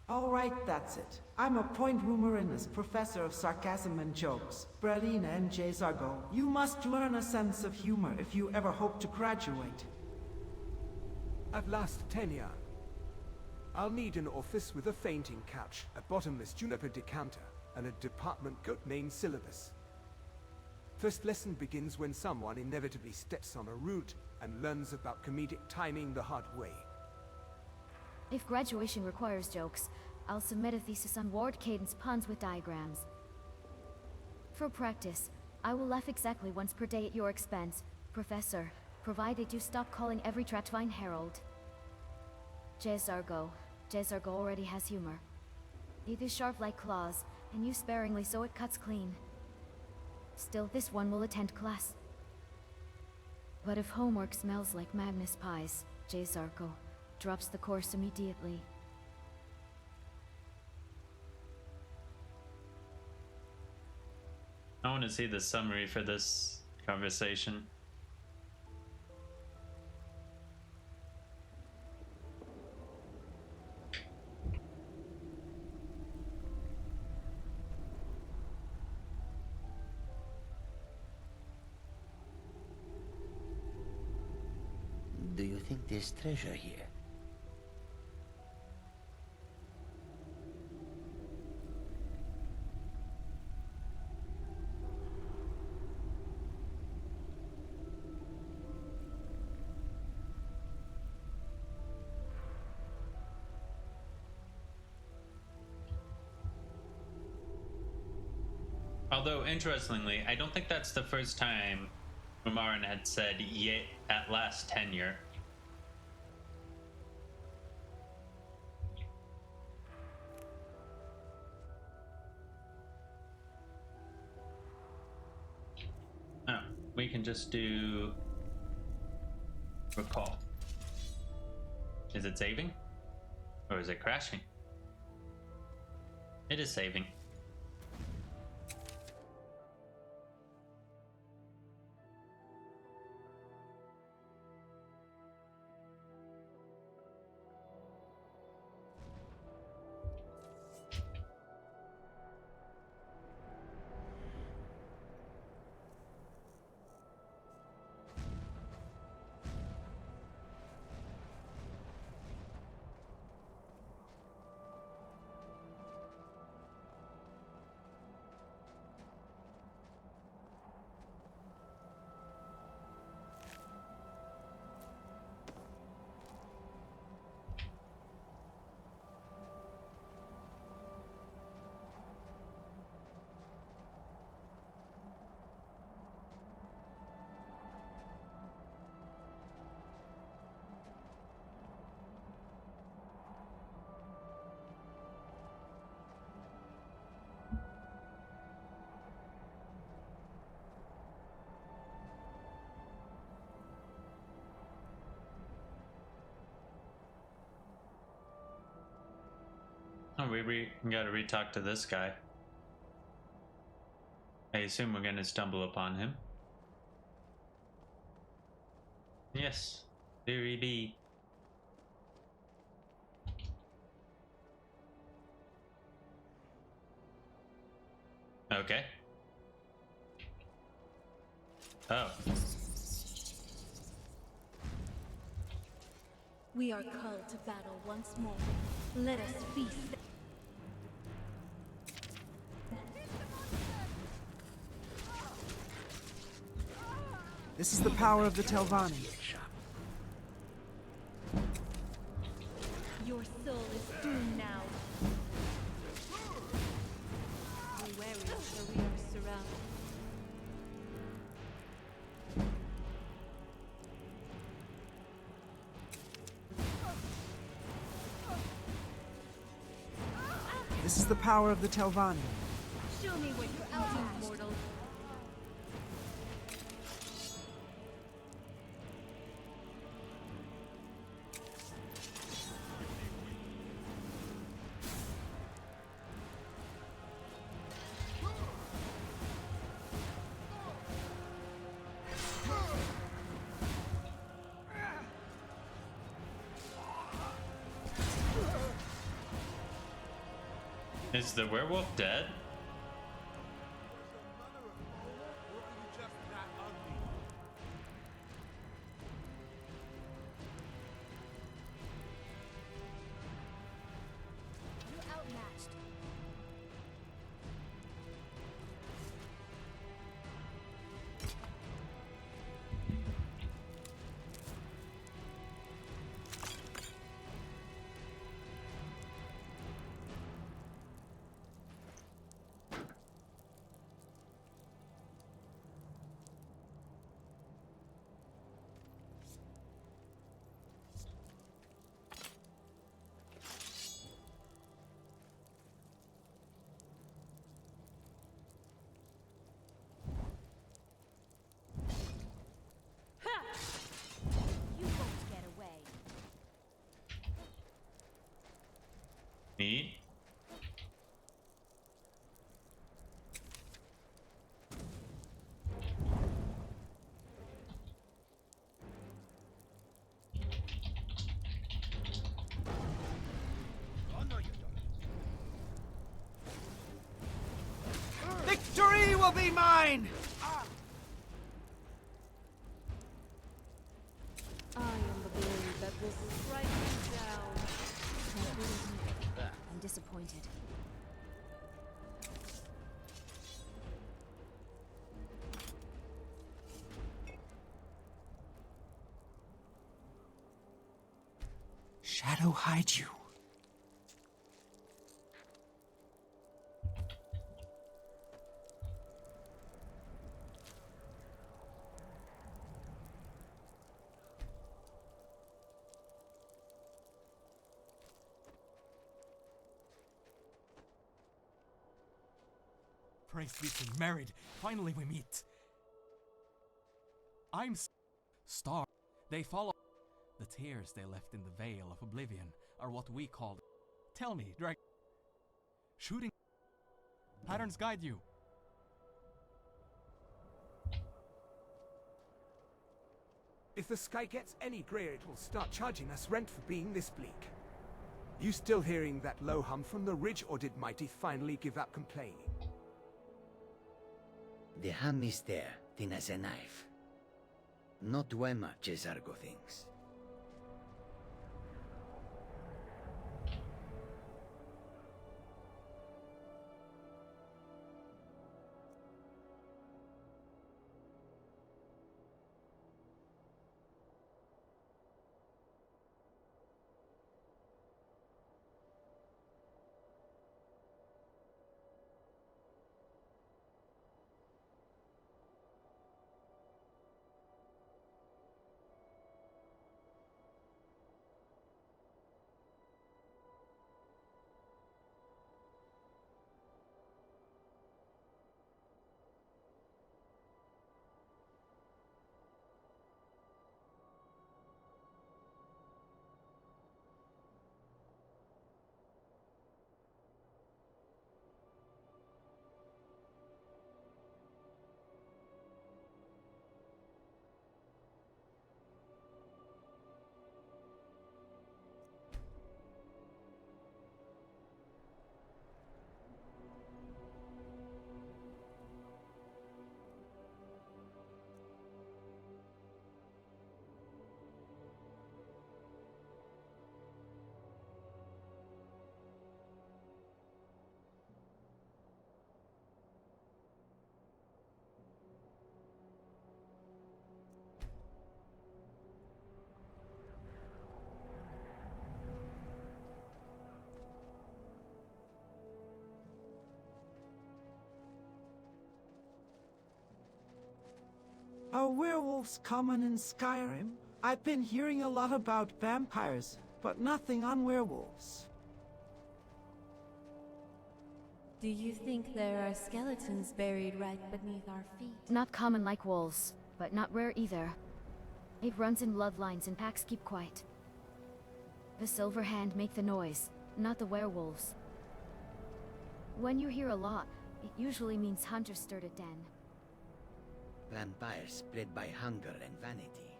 All right, that's it. I'm a point rumorous professor of sarcasm and jokes. Brelina and Jezargo, you must learn a sense of humor if you ever hope to graduate. At last, tenure. I'll need an office with a fainting couch, a bottomless juniper decanter, and a department goat main syllabus. First lesson begins when someone inevitably steps on a root and learns about comedic timing the hard way. If graduation requires jokes, I'll submit a thesis on Ward Cadence puns with diagrams. For practice, I will laugh exactly once per day at your expense, Professor, provided you stop calling every Tratvine Herald. Jezargo already has humor. It is sharp like claws, and used sparingly so it cuts clean. Still, this one will attend class. But if homework smells like Magnus pies, Jezargo drops the course immediately. I want to see the summary for this conversation. Do you think there's treasure here? Although, interestingly, I don't think that's the first time Umaran had said, "Yet at last tenure." Oh, we can just do recall. Is it saving? Or is it crashing? It is saving. Oh, we gotta re-talk to this guy. I assume we're gonna stumble upon him. Yes, very B. Okay. Oh. We are called to battle once more. Let us feast. This is the power of the Telvanni. Your soul is doomed now. Be wary, for we are surrounded. This is the power of the Telvanni. Show me what you're out of, mortal. Is the werewolf dead? You outmatched. You won't get away. Neat. Victory will be mine! I am the blade that will strike you down. I'm disappointed. Shadow hide you. Praise be to married. Finally we meet. I'm Star. They follow. The tears they left in the veil of oblivion are what we call. Tell me, Drag. Shooting patterns guide you. If the sky gets any grayer, it will start charging us rent for being this bleak. You still hearing that low hum from the ridge, or did Mighty finally give up complaining? The hum is there, thin as a knife. Not too much as Argo thinks. Are werewolves common in Skyrim? I've been hearing a lot about vampires, but nothing on werewolves. Do you think there are skeletons buried right beneath our feet? Not common like wolves, but not rare either. It runs in bloodlines and packs keep quiet. The Silver Hand make the noise, not the werewolves. When you hear a lot, it usually means hunters stirred a den. Vampires spread by hunger and vanity.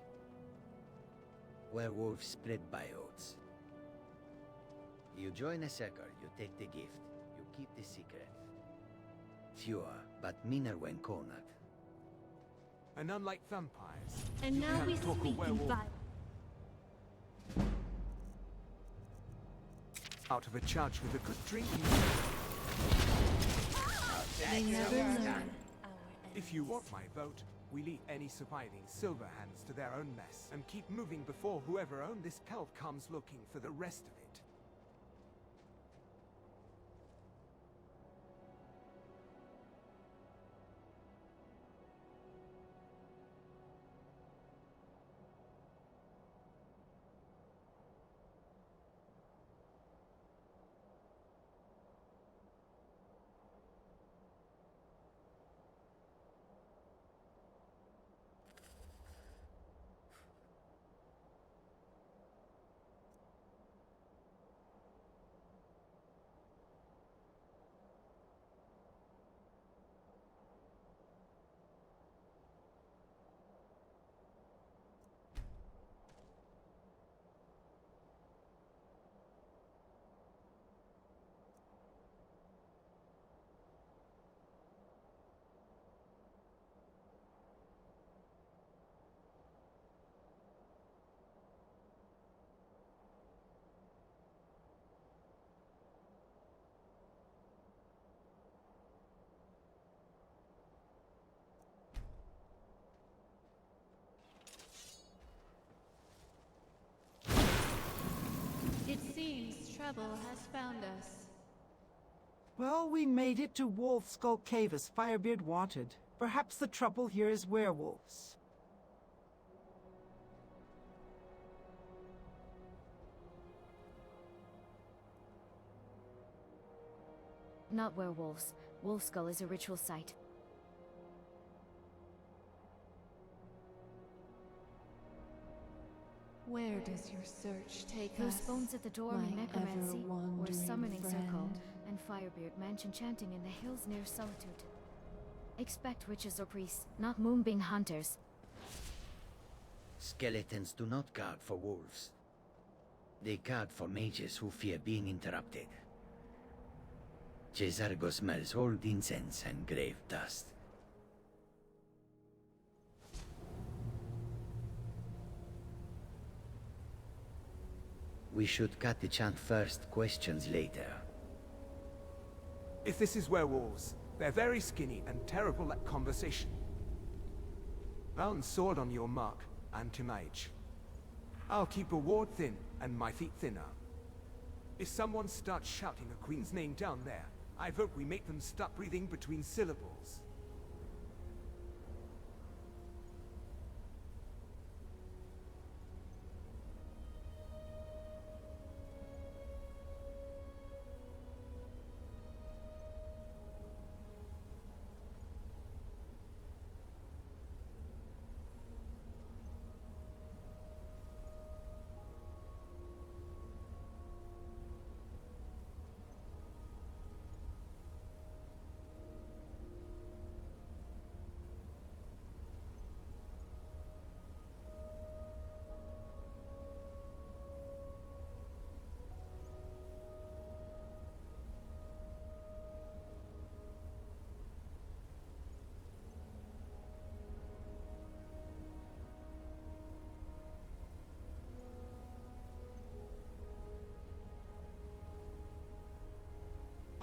Werewolves spread by oaths. You join a circle, you take the gift, you keep the secret. Fewer, but meaner when cornered. And unlike vampires, And you now can't we talk a speak in werewolf violence. out of a church with a good drink. They never learn. If you want my vote, we leave any surviving silver hands to their own mess and keep moving before whoever owned this pelf comes looking for the rest of it. It seems trouble has found us. Well, we made it to Wolf Skull Cave as Firebeard wanted. Perhaps the trouble here is werewolves. Not werewolves. Wolf Skull is a ritual site. Where does your search take Those us? bones at the door my mean necromancy, or ever-wandering summoning circle, friend? and Firebeard mention chanting in the hills near Solitude. Expect witches or priests, not moonbeam hunters. Skeletons do not guard for wolves. They guard for mages who fear being interrupted. Cesargo smells old incense and grave dust. We should cut the chant first, questions later. If this is werewolves, they're very skinny and terrible at conversation. Bound sword on your mark, anti-mage. I'll keep a ward thin and my feet thinner. If someone starts shouting a queen's name down there, I vote we make them stop breathing between syllables.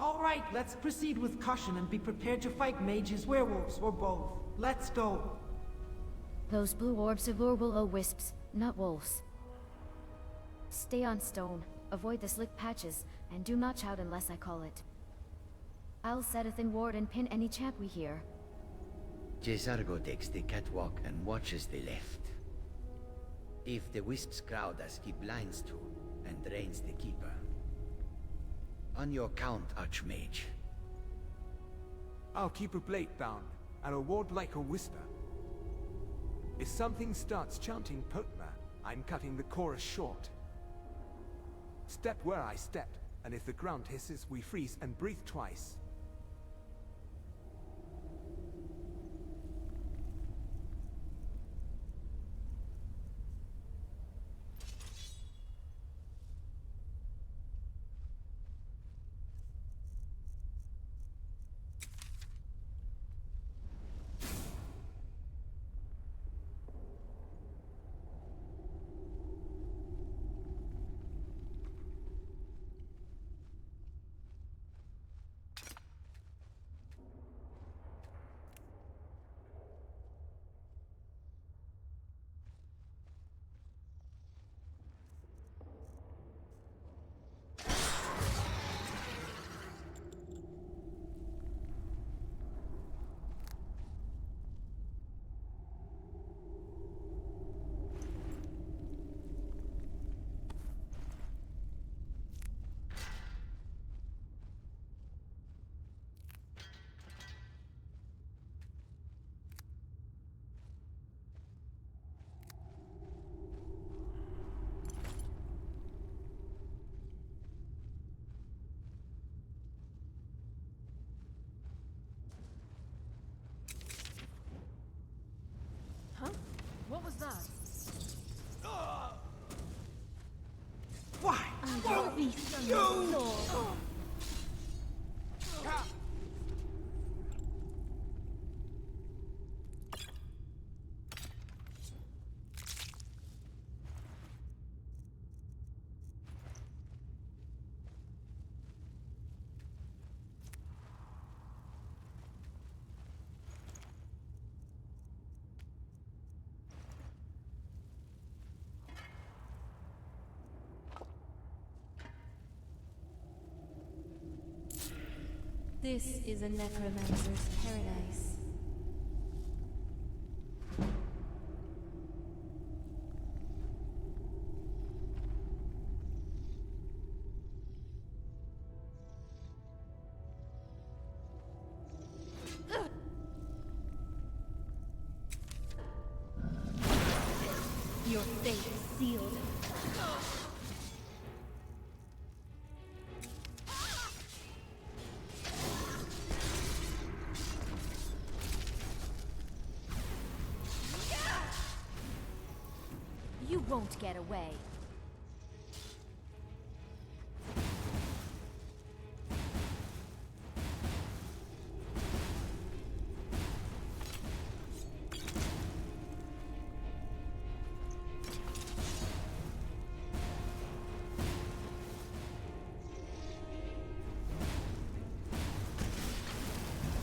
All right, let's proceed with caution and be prepared to fight mages, werewolves, or both. Let's go. Those blue orbs of lure will wisps, not wolves. Stay on stone, avoid the slick patches, and do not shout unless I call it. I'll set a thin ward and pin any chant we hear. Jesargo takes the catwalk and watches the left. If the Wisps crowd us, he blinds to and drains the Keeper. On your count, Archmage. I'll keep a blade down, and a ward like a whisper. If something starts chanting Potema, I'm cutting the chorus short. Step where I step, and if the ground hisses, we freeze and breathe twice. What was that? Why? This is a necromancer's paradise. Your fate is sealed. You won't get away.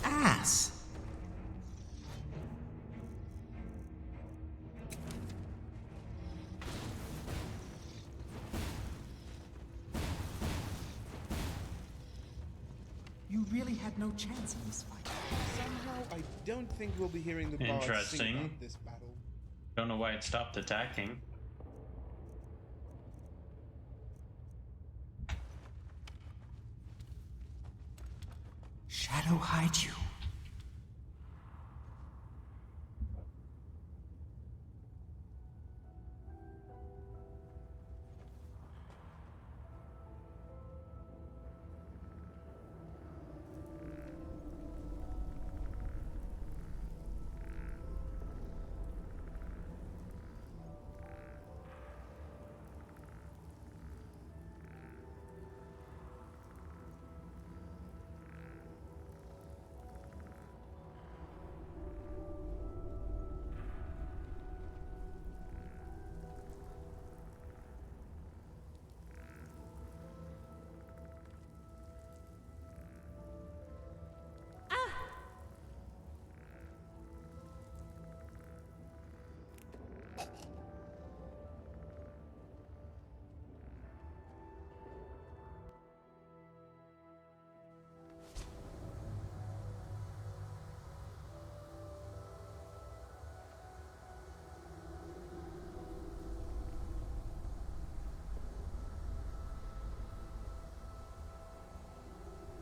Ass! You really had no chance in this fight. Somehow, I don't think we'll be hearing the bards sing Interesting. about this battle. Don't know why it stopped attacking. Shadow hide you.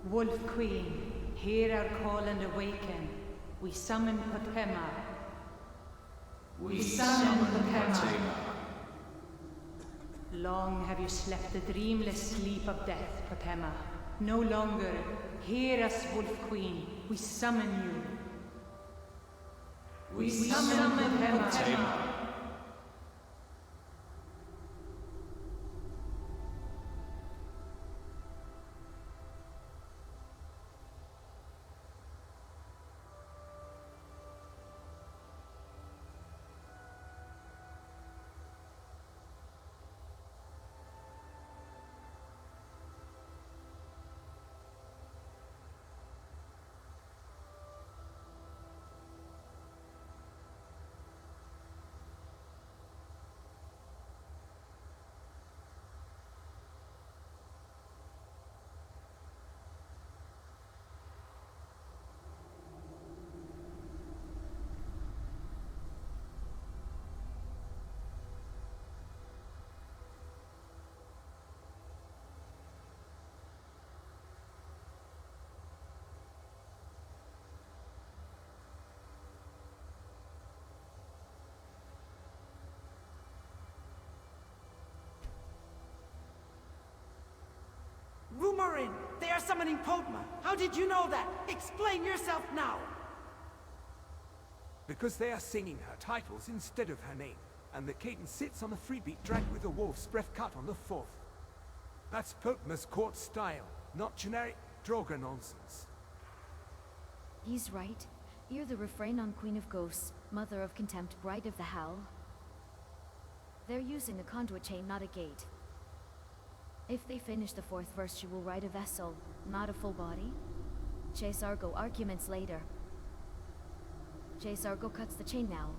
Wolf Queen, hear our call and awaken. We summon Potema. We summon Potema. Long have you slept the dreamless sleep of death, Potema. No longer. Hear us, Wolf Queen. We summon you. We summon Potema. Rumorin, they are summoning Potema. How did you know that? Explain yourself now. Because they are singing her titles instead of her name, and the cadence sits on the freebeat dragged with a wolf's breath cut on the fourth. That's Potema's court style, not generic droga nonsense. He's right. You're the refrain on Queen of Ghosts, Mother of Contempt, Bride of the Howl. They're using a conduit chain, not a gate. If they finish the fourth verse, she will ride a vessel, not a full body. Chase Argo, arguments later. Chase Argo cuts the chain now.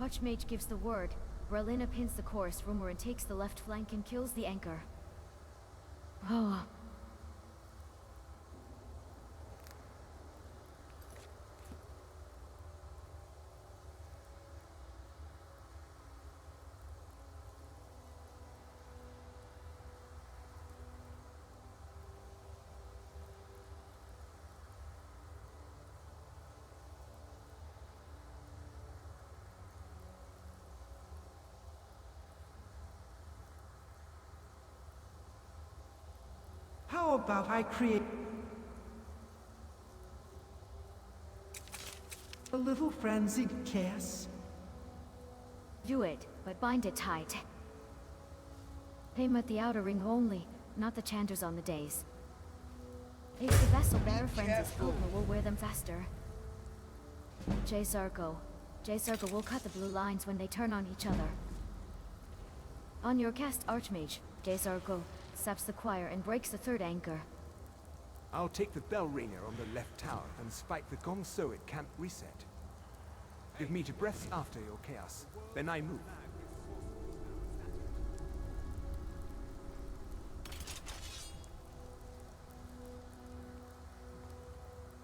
Watchmage gives the word. Berlina pins the chorus, Rumorin takes the left flank and kills the anchor. Oh. How about I create a little frenzied chaos? Do it, but bind it tight. Aim at the outer ring only, not the chanters on the days. If the vessel bearer frenzies, Potema will wear them faster. J. Zarko will cut the blue lines when they turn on each other. On your cast, Archmage, J. Zarko saps the choir and breaks the third anchor. I'll take the bell ringer on the left tower and spike the gong so it can't reset. Give me 2 breaths after your chaos, then I move.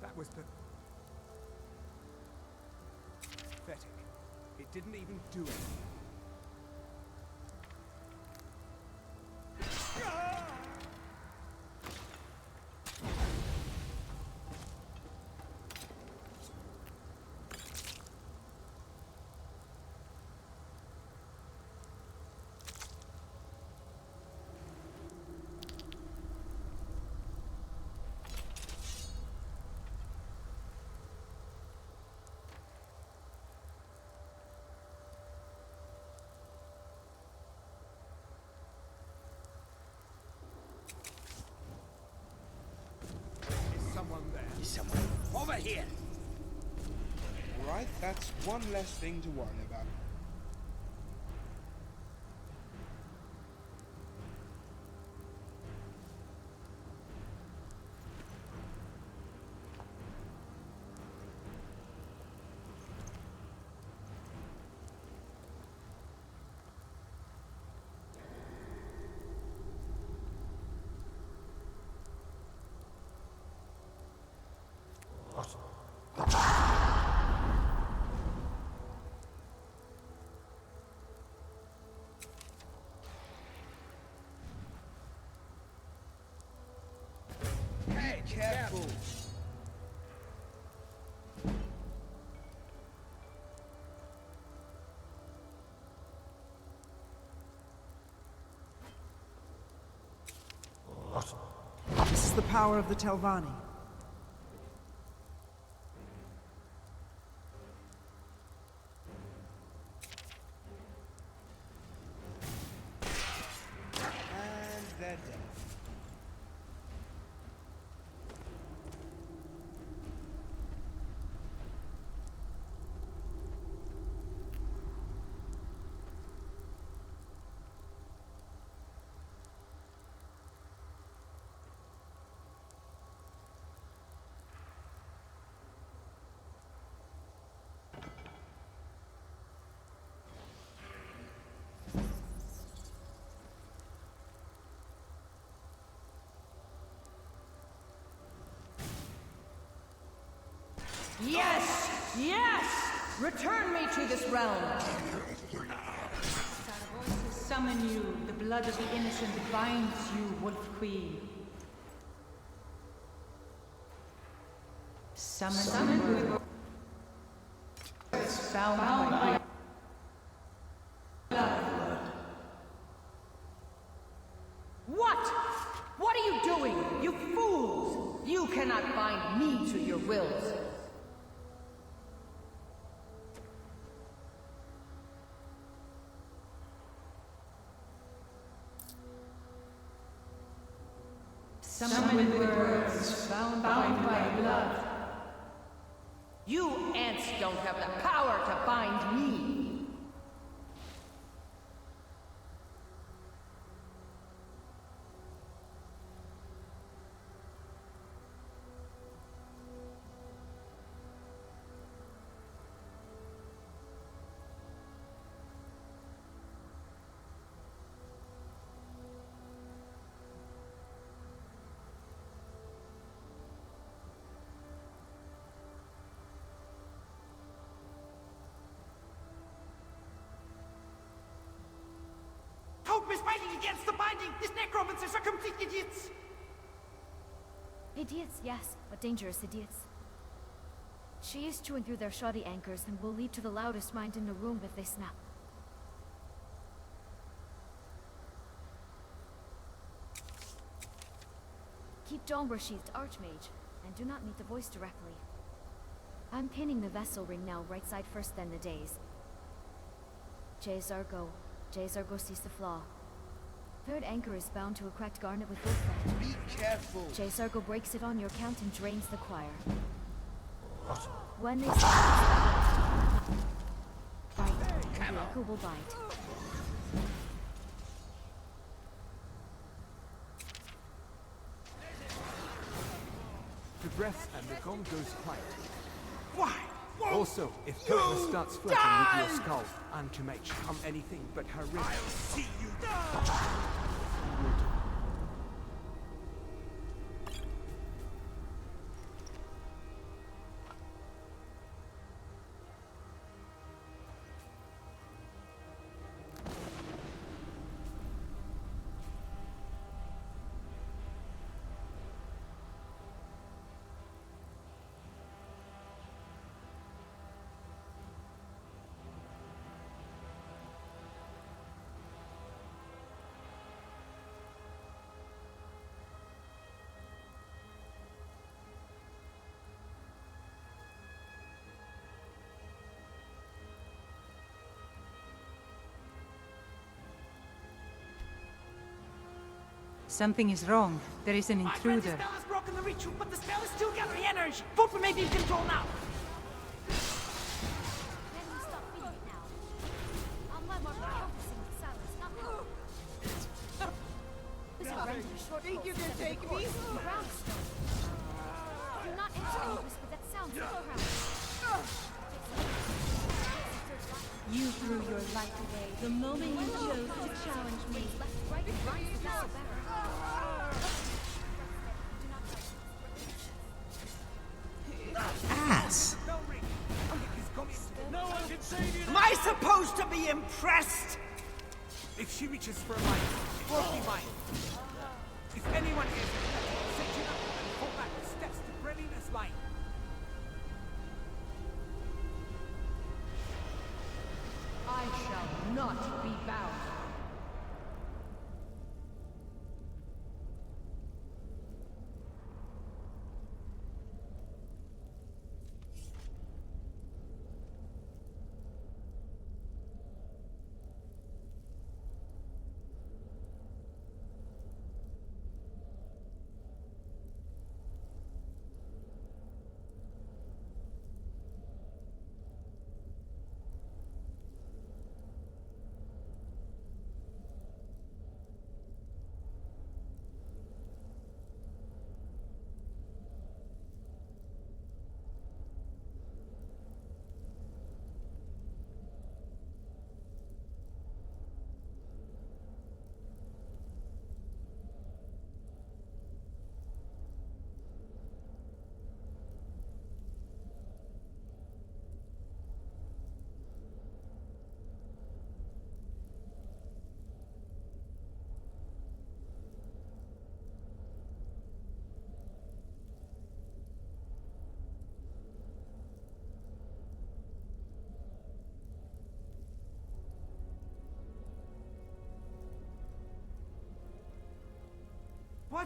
That was pathetic. It didn't even do anything. Someone over here! Alright, that's one less thing to worry about. the power of the Telvanni. And they're dead. Yes! Yes! Return me to this realm! Summon you. The blood of the innocent binds you, Wolf Queen. Summon bound by blood. What? What are you doing? You fools! You cannot bind me to your wills. Summon words bound by blood. You ants don't have the power to bind me. Hope is fighting against the binding! These necromancers are complete idiots! Idiots, yes, but dangerous idiots. She is chewing through their shoddy anchors and will lead to the loudest mind in the room if they snap. Keep Dunmer sheathed, Archmage, and do not meet the voice directly. I'm pinning the vessel ring now, right side first, then the days. Jay Zargo sees the flaw. Third anchor is bound to a cracked garnet with wolfrat. Be careful. Jay Zargo breaks it on your count and drains the choir. When they start, bite, and the echo will bite. The breath and the gong goes quiet. Why? Also, if Potema starts flirting with your skull, and to make come anything but her wrist. I'll see you. Something is wrong. There is an The intruder. spell has broken the ritual, but the spell is still gathering energy! Potema may be in control now! Then we stop feeding it now. On my mark, focusing with silence, not power. This will render a short Think you can take me? Ground stone. Do not enter any whisper that sounds like a crown. You threw your life away the moment you chose to challenge me. Left, right, and right, the vessel better. Ass! No one can save you. Am I supposed to be impressed? If she reaches for mine, it won't be mine. If anyone is, set it up and fall back the steps to Brelina's line. I shall not be bound.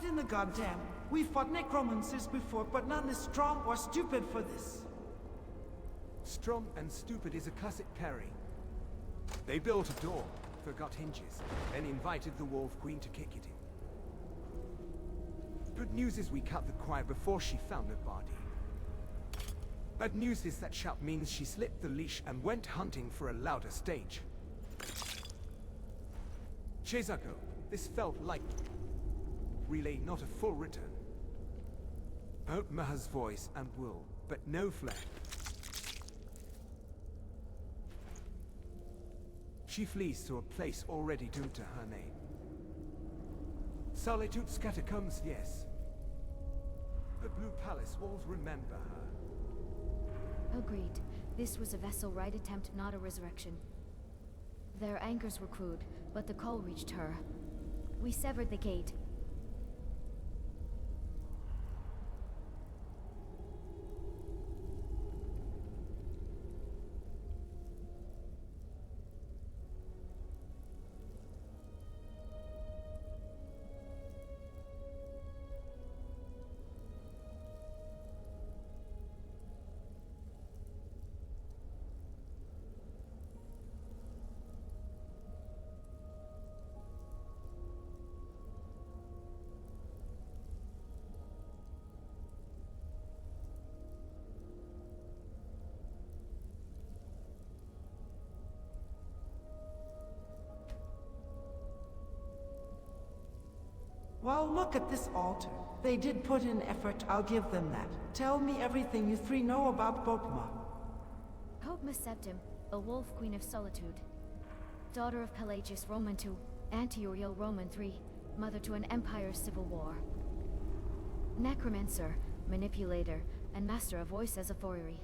What in the goddamn? We fought necromancers before, but none as strong or stupid for this. Strong and stupid is a classic pairing. They built a door, forgot hinges, and invited the Wolf Queen to kick it in. Good news is we cut the choir before she found her body. Bad news is that shout means she slipped the leash and went hunting for a louder stage. Chezago, this felt like relay, not a full return. Potema has voice and will, but no flair. She flees to a place already doomed to her name. Solitude's catacombs, yes. The Blue Palace walls remember her. Agreed. This was a vessel ride attempt, not a resurrection. Their anchors were crude, but the call reached her. We severed the gate. Well, look at this altar. They did put in effort, I'll give them that. Tell me everything you three know about Potema. Potema Septim, a Wolf Queen of Solitude. Daughter of Pelagius Roman II, Anti-Uriel Roman III, mother to an Empire civil war. Necromancer, manipulator, and master of voice as a Fouri.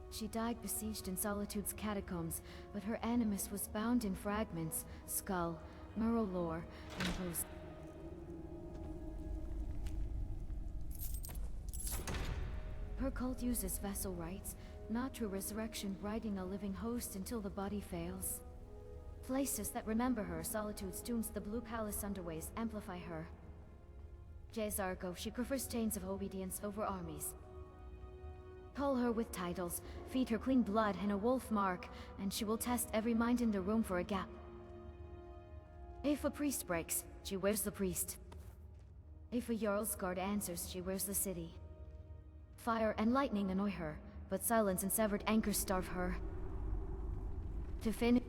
She died besieged in Solitude's catacombs, but her animus was bound in fragments, skull, Murrow lore, and ghost. Her cult uses vessel rites, not true resurrection, riding a living host until the body fails. Places that remember her, Solitude's tombs, the Blue Palace underways, amplify her. Jezargo, she prefers chains of obedience over armies. Call her with titles, feed her clean blood and a wolf mark, and she will test every mind in the room for a gap. If a priest breaks, she wears the priest. If a Jarl's guard answers, she wears the city. Fire and lightning annoy her, but silence and severed anchors starve her. To finish...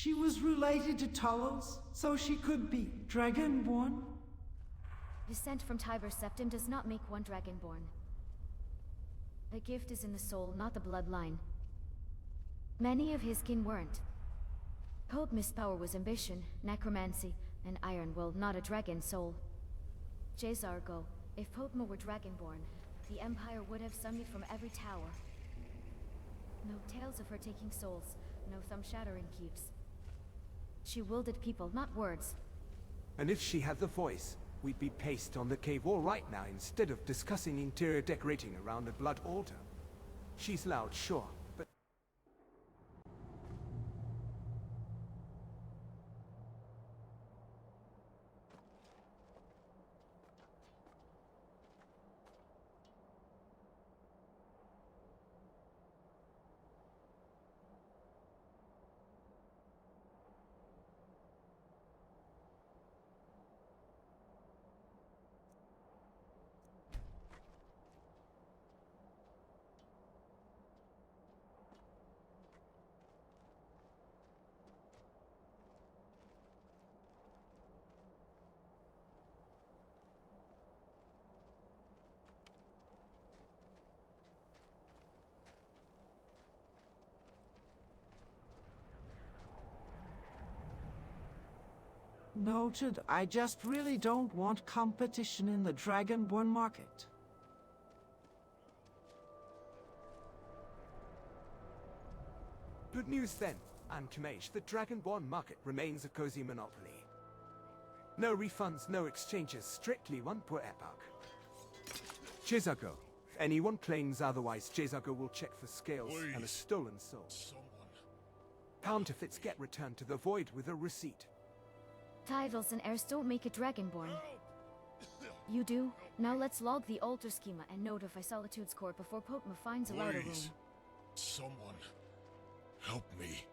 She was related to Talos, so she could be Dragonborn? Descent from Tiber Septim does not make one Dragonborn. The gift is in the soul, not the bloodline. Many of his kin weren't. Potema's power was ambition, necromancy, and iron will, not a dragon soul. Jezargo, if Potema were Dragonborn, the Empire would have summoned from every tower. No tales of her taking souls, no thumb-shattering keeps. She wielded people, not words. And if she had the voice, we'd be paced on the cave wall right now instead of discussing interior decorating around a blood altar. She's loud, sure, but... Noted. I just really don't want competition in the Dragonborn market. Good news then, Ankamesh. The Dragonborn market remains a cozy monopoly. No refunds, no exchanges, strictly one per epoch. Chizago. If anyone claims otherwise, Chizago will check for scales and a stolen soul. Counterfeits get returned to the Void with a receipt. Titles and heirs don't make a Dragonborn. You do? Now let's log the altar schema and notify Solitude's court before Potema finds a louder room. Someone, help me.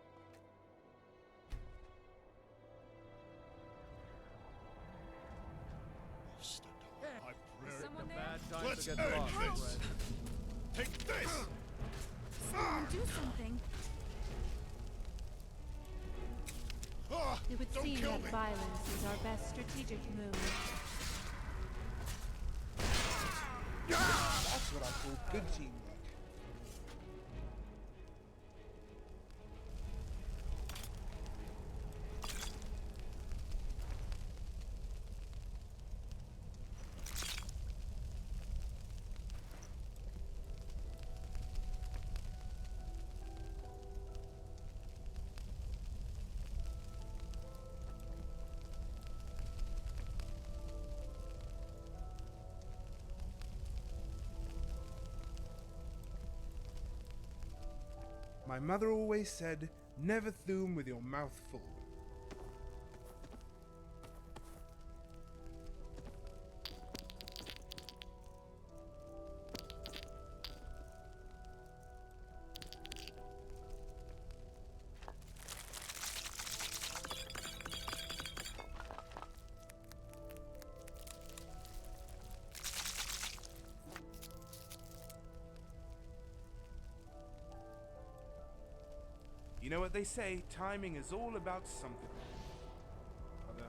Someone there? Let's end this! Take this! Someone do something. It would seem that violence is our best strategic move. That's what I call good teamwork. My mother always said, never thume with your mouth full. You know what they say, timing is all about something. Mother.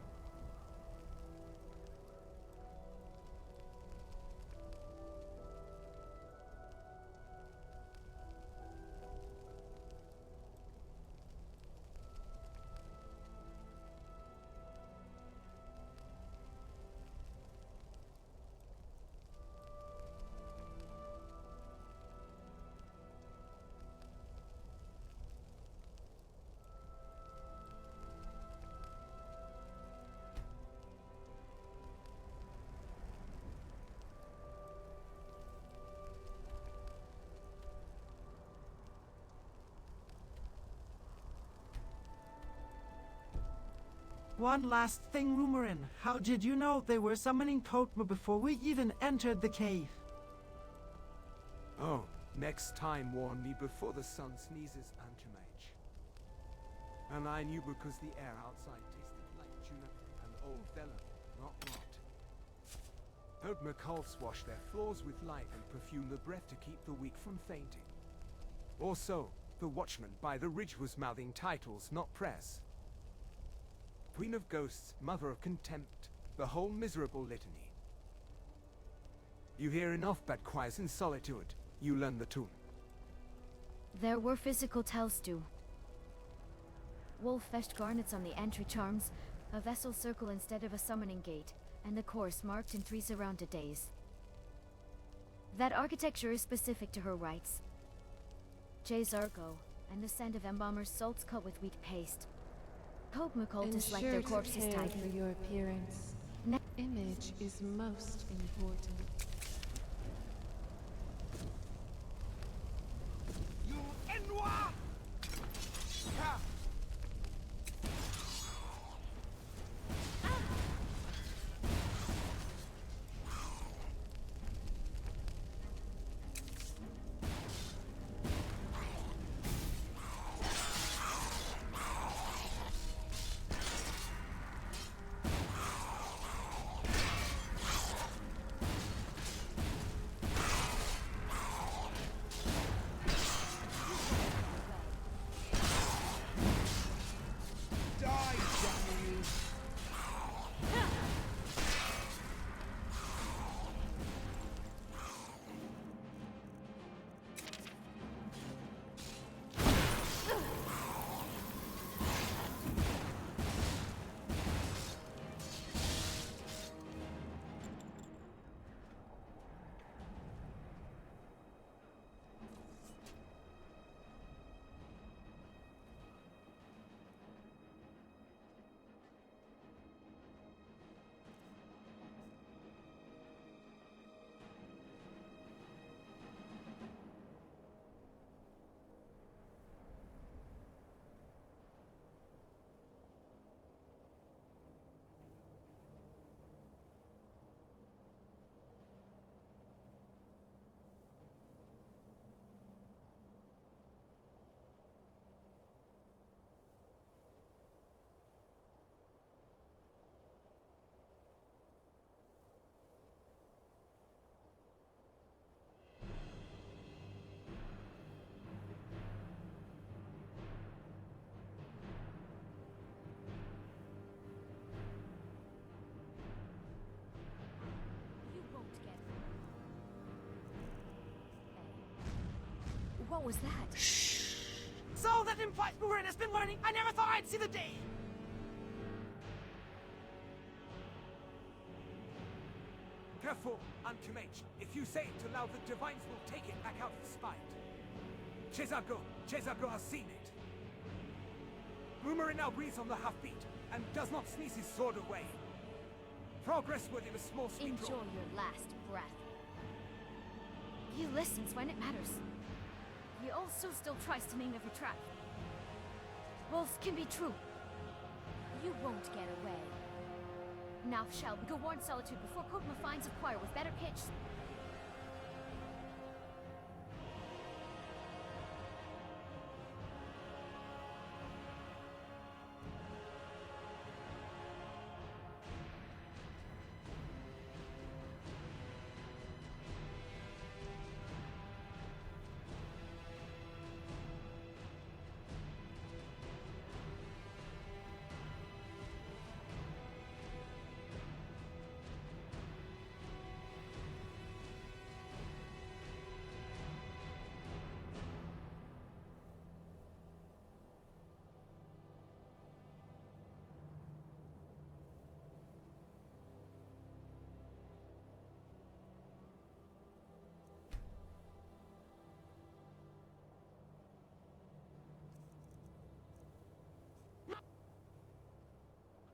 One last thing, Rumorin. How did you know they were summoning Potema before we even entered the cave? Oh, next time warn me before the sun sneezes, Ankamage. And I knew because the air outside tasted like juniper and old vellum, not rot. Potema cults wash their floors with light and perfume the breath to keep the weak from fainting. Also, the watchman by the ridge was mouthing titles, not press. Queen of Ghosts, Mother of Contempt, the whole miserable litany. You hear enough bad choirs in Solitude, you learn the tune. There were physical tells too. Wolf-fetched garnets on the entry charms, a vessel circle instead of a summoning gate, and the course marked in 3 surrounded days. That architecture is specific to her rites. Jay Zargo, and the scent of embalmer's salts cut with wheat paste. Potema cultists like their corpses tied. For your appearance. Image is most important. What was that? So that implies Buren has been learning. I never thought I'd see the day. Careful, Anchemage. If you say it aloud, the Divines will take it back out of spite. Chezago has seen it. Boomerang now breathes on the half-beat, and does not sneeze his sword away. Progress worthy of a small sweet Enjoy roll. your last breath. He listens when it matters. He also still tries to name every trap. Both can be true. You won't get away. Now shall we go warn Solitude before Potema finds a choir with better pitch?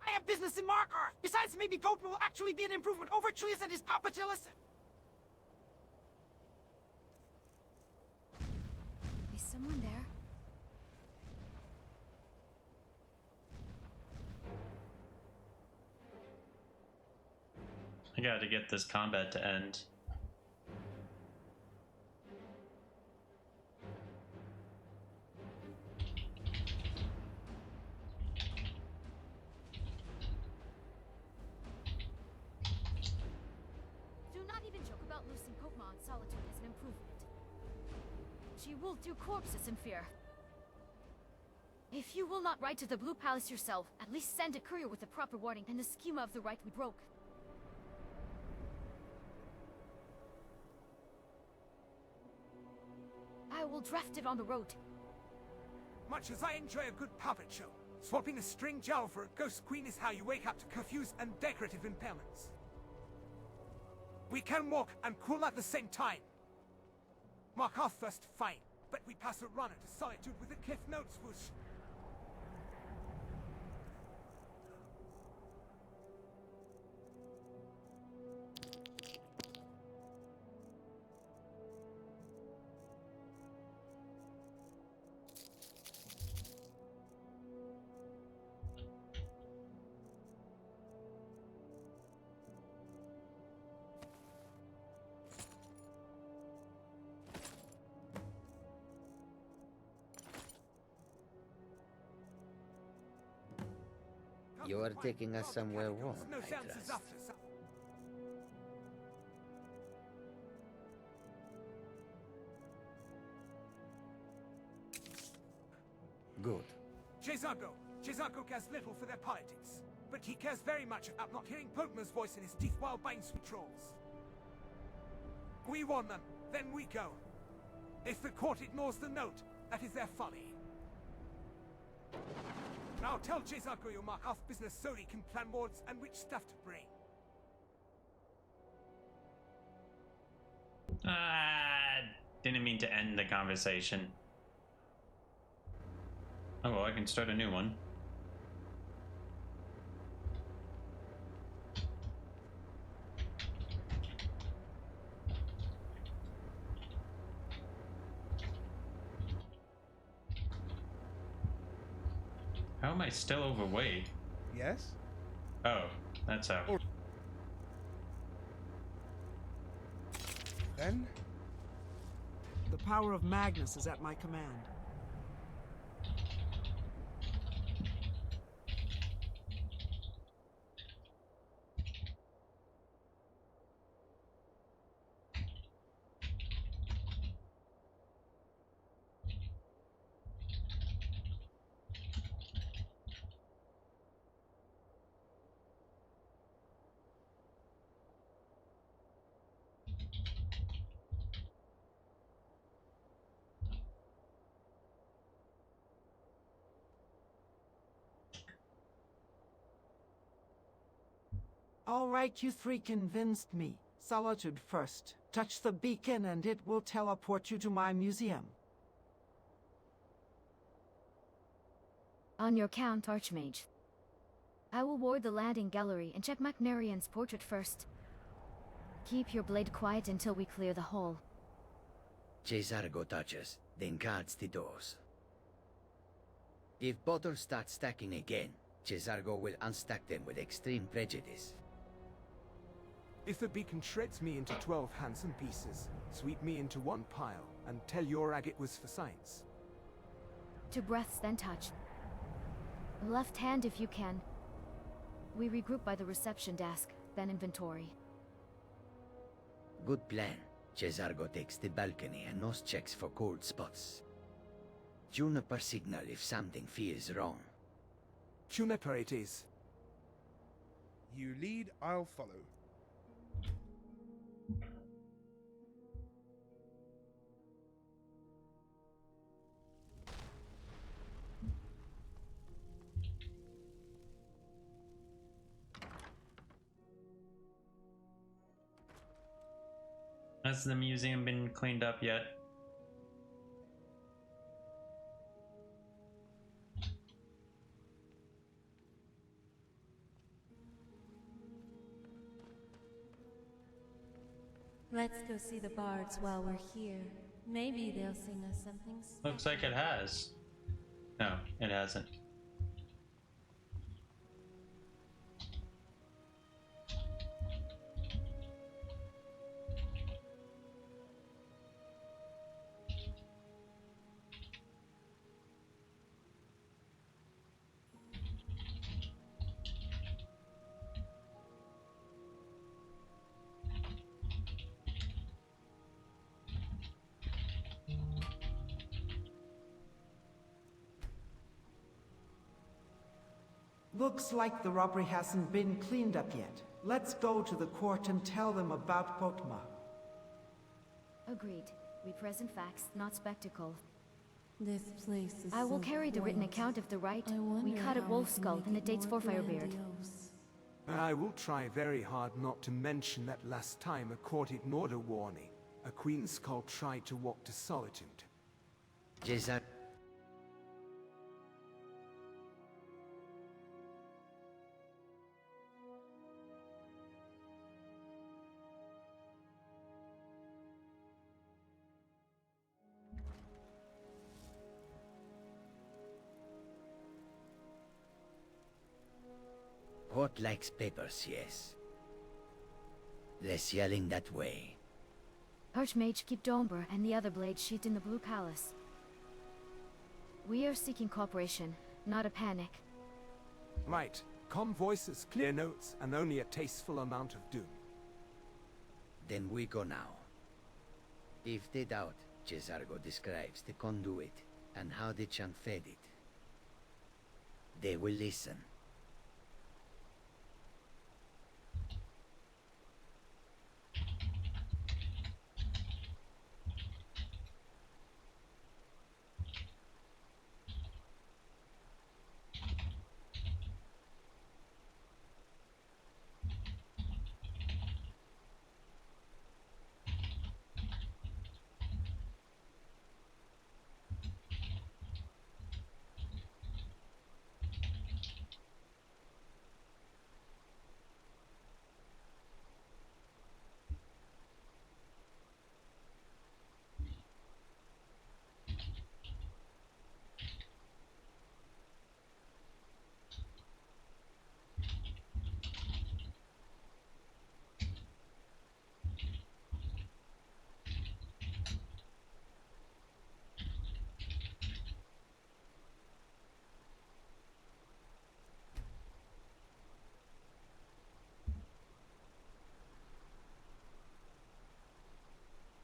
I have business in Markar. Besides, maybe Potema will actually be an improvement over Trius and his Papa to listen. Is someone there? I gotta get this combat to end. Do not even joke about losing Potema on Solitude as an improvement. She will do corpses in fear. If you will not ride to the Blue Palace yourself, at least send a courier with the proper warning and the schema of the rite we broke. I will draft it on the road. Much as I enjoy a good puppet show, swapping a string jowl for a ghost queen is how you wake up to confused and decorative impairments. We can walk and cool at the same time. Mark our thirst, fine, but we pass a runner to Solitude with a Cliff Notes whoosh. You're taking us somewhere warm, No I chances trust. after Good. Chezago cares little for their politics, but he cares very much about not hearing Potema's voice in his teeth while buying sweet trolls. We warn them, then we go. If the court ignores the note, that is their folly. Now tell Chezago you'll mark off business so he can plan wards and which stuff to bring. Didn't mean to end the conversation. Oh well, I can start a new one. How am I still overweight? Yes? Oh, that's how. Then? The power of Magnus is at my command. All right, you three convinced me. Solitude first. Touch the beacon and it will teleport you to my museum. On your count, Archmage. I will ward the landing gallery and check Macnarian's portrait first. Keep your blade quiet until we clear the hole. Cesargo touches, then guards the doors. If bottles start stacking again, Cesargo will unstack them with extreme prejudice. If the beacon shreds me into 12 handsome pieces, sweep me into one pile, and tell your agate was for science. 2 breaths, then touch. Left hand if you can. We regroup by the reception desk, then inventory. Good plan. Cesargo takes the balcony and nose checks for cold spots. Juniper signal if something feels wrong. Juniper it is. You lead, I'll follow. Has the museum been cleaned up yet? Let's go see the bards while we're here. Maybe they'll sing us something special. Looks like it has. No, it hasn't. Looks like the robbery hasn't been cleaned up yet. Let's go to the court and tell them about Potema. Agreed. We present facts, not spectacle. This place is I will so carry the written quaint. account of the rite. I We wonder cut a how wolf we can skull make and it it dates more for Firebeard. grandiose. I will try very hard not to mention that last time a court ignored a warning. A queen skull tried to walk to solitude. Cesar... Court likes papers, yes. Less yelling that way. Archmage, keep Dunmer and the other blade sheathed in the Blue Palace. We are seeking cooperation, not a panic. Right. Calm voices, clear notes, and only a tasteful amount of doom. Then we go now. If they doubt, Cesargo describes the conduit and how the chant fed it. They will listen.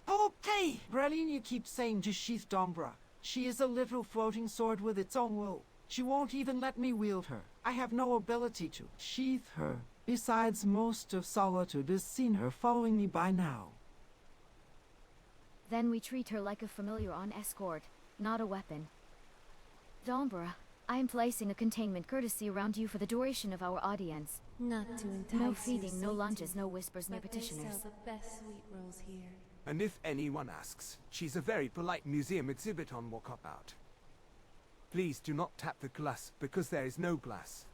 Okay! Bralini keeps saying to sheath Dunmer. She is a literal floating sword with its own will. She won't even let me wield her. I have no ability to sheath her. Besides, most of Solitude has seen her following me by now. Then we treat her like a familiar on escort, not a weapon. Dunmer, I am placing a containment courtesy around you for the duration of our audience. Not to entice No you, feeding, no Satan, lunges, no whispers near but petitioners. They sell the best sweet rolls here. And if anyone asks, she's a very polite museum exhibit on Walkabout. Please do not tap the glass, because there is no glass.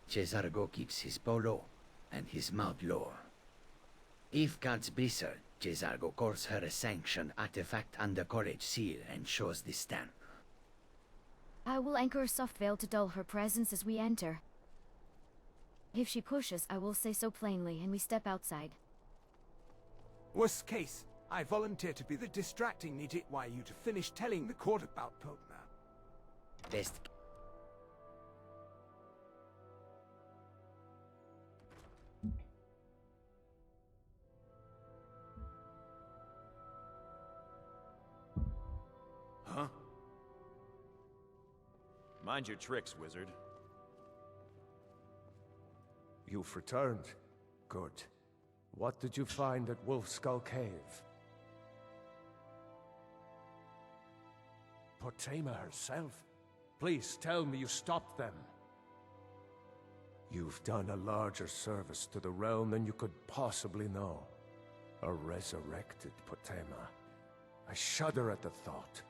Cesargo keeps his polo and his mouth low. If God's bristle, Cesargo calls her a sanctioned artifact under college seal and shows the stamp. I will anchor a soft veil to dull her presence as we enter. If she pushes, I will say so plainly, and we step outside. Worst case, I volunteer to be the distracting idiot while you to finish telling the court about Potema. Best. Huh? Mind your tricks, wizard. You've returned. Good. What did you find at Wolf Skull Cave? Potema herself? Please tell me you stopped them. You've done a larger service to the realm than you could possibly know. A resurrected Potema. I shudder at the thought.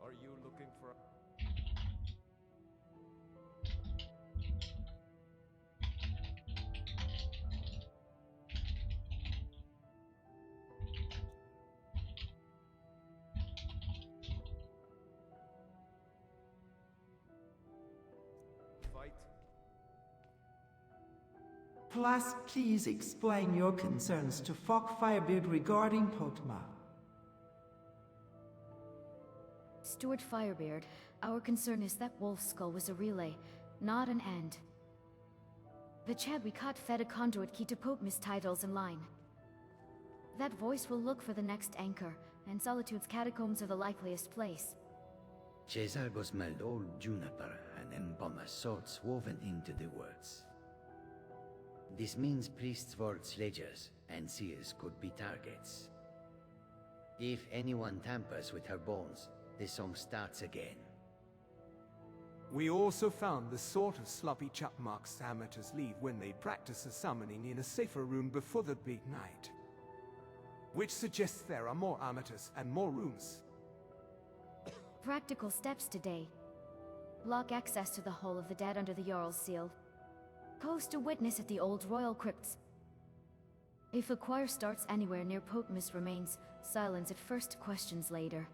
Are you looking for... Fight? Plus, please explain your concerns to Fok Firebeard regarding Potema. Stuart Firebeard, our concern is that Wolf Skull was a relay, not an end. The Chad we caught fed a conduit key to Potema's titles in line. That voice will look for the next anchor, and Solitude's catacombs are the likeliest place. Cesargo smelled old juniper and embalmed salts woven into the words. This means priests' vaults ledgers and seers could be targets. If anyone tampers with her bones, the song starts again. We also found the sort of sloppy chop marks amateurs leave when they practice a summoning in a safer room before the big night. Which suggests there are more amateurs and more rooms. Practical steps today. Block access to the Hall of the Dead under the Jarl's seal. Post a witness at the old royal crypts. If a choir starts anywhere near Potema's remains, silence at first, questions later.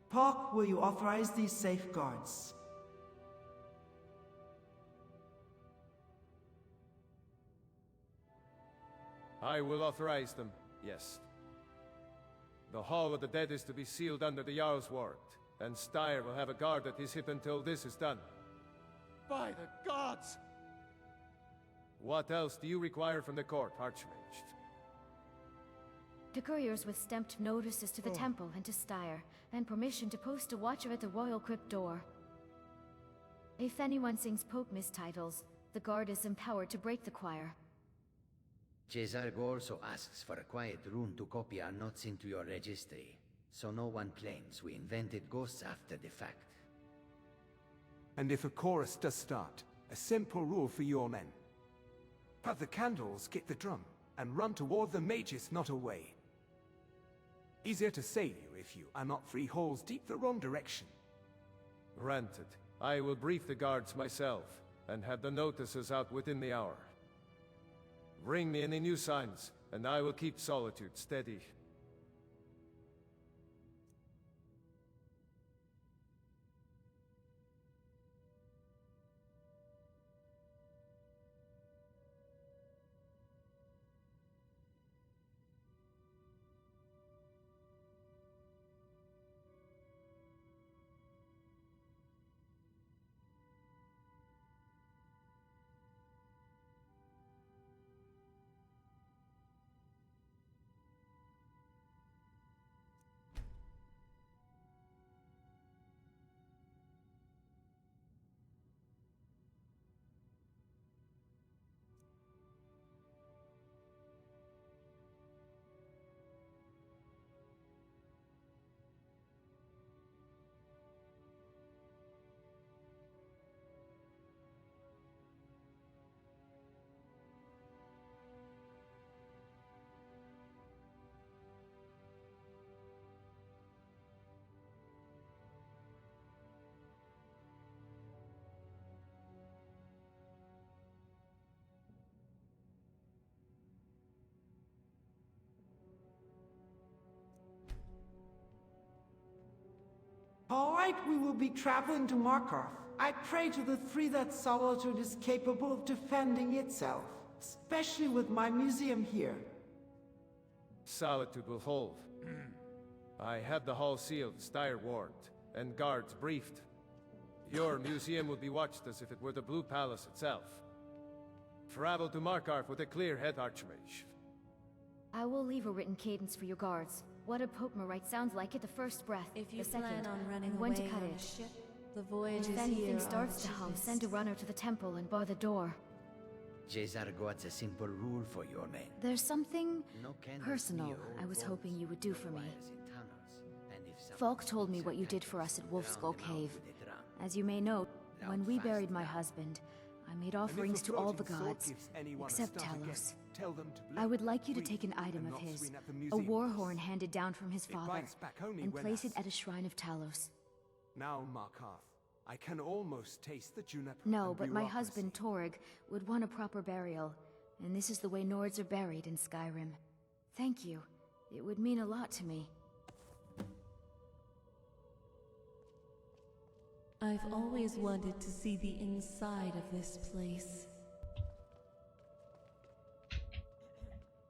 Park, will you authorize these safeguards? I will authorize them, yes. The Hall of the Dead is to be sealed under the Jarl's warrant, and Styr will have a guard at his hip until this is done. By the gods! What else do you require from the court, Archmage? The couriers with stamped notices to the temple and to Styr, and permission to post a watcher at the royal crypt door. If anyone sings Potema's titles, the guard is empowered to break the choir. Cesargo also asks for a quiet room to copy our notes into your registry, so no one claims we invented ghosts after the fact. And if a chorus does start, a simple rule for your men. Put the candles, get the drum, and run toward the mages, not away. Easier to save you if you are not 3 holes deep the wrong direction. Granted. I will brief the guards myself, and have the notices out within the hour. Bring me any new signs, and I will keep Solitude steady. All right, we will be traveling to Markarth. I pray to the three that solitude is capable of defending itself, especially with my museum here. Solitude will hold. I had the hall sealed, Styre warned, and guards briefed. Your museum will be watched as if it were the Blue Palace itself. Travel to Markarth with a clear head, Archmage. I will leave a written cadence for your guards. What a Potema write sounds like at the first breath, If you the second, plan on running and when to away cut on it. a ship, the voyage If is anything here starts to on hum, cheapest. send a runner to the temple and bar the door. Jezargot's a simple rule for your men. There's something No candles personal near I old was vaults, hoping you would do no for me. wires in tunnels, and if someone Falk told me needs what a you did candle, for us at drown Wolfskull them out Cave. with a drum. As you may know, Loud, when we fast buried my time. husband, I made And if offerings a to all the floating sword gods, gives anyone a except start again, Talos. tell them to I would like you to breathe take an item and of not his, swing at the a museum. war horn handed down from his It father, bites back only and when place it asked. at a shrine of Talos. Now, Markarth, I can almost taste the juniper. No, and but my bureaucracy. husband Torg would want a proper burial, and this is the way Nords are buried in Skyrim. Thank you. It would mean a lot to me. I've always wanted to see the inside of this place.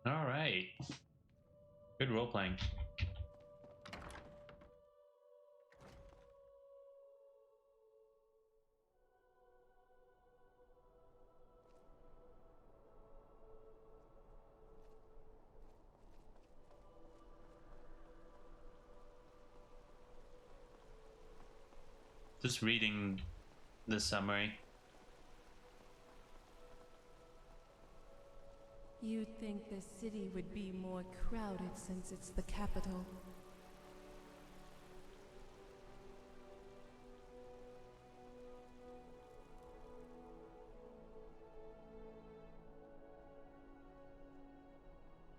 All right. Good role playing. Just reading the summary. You'd think the city would be more crowded since it's the capital.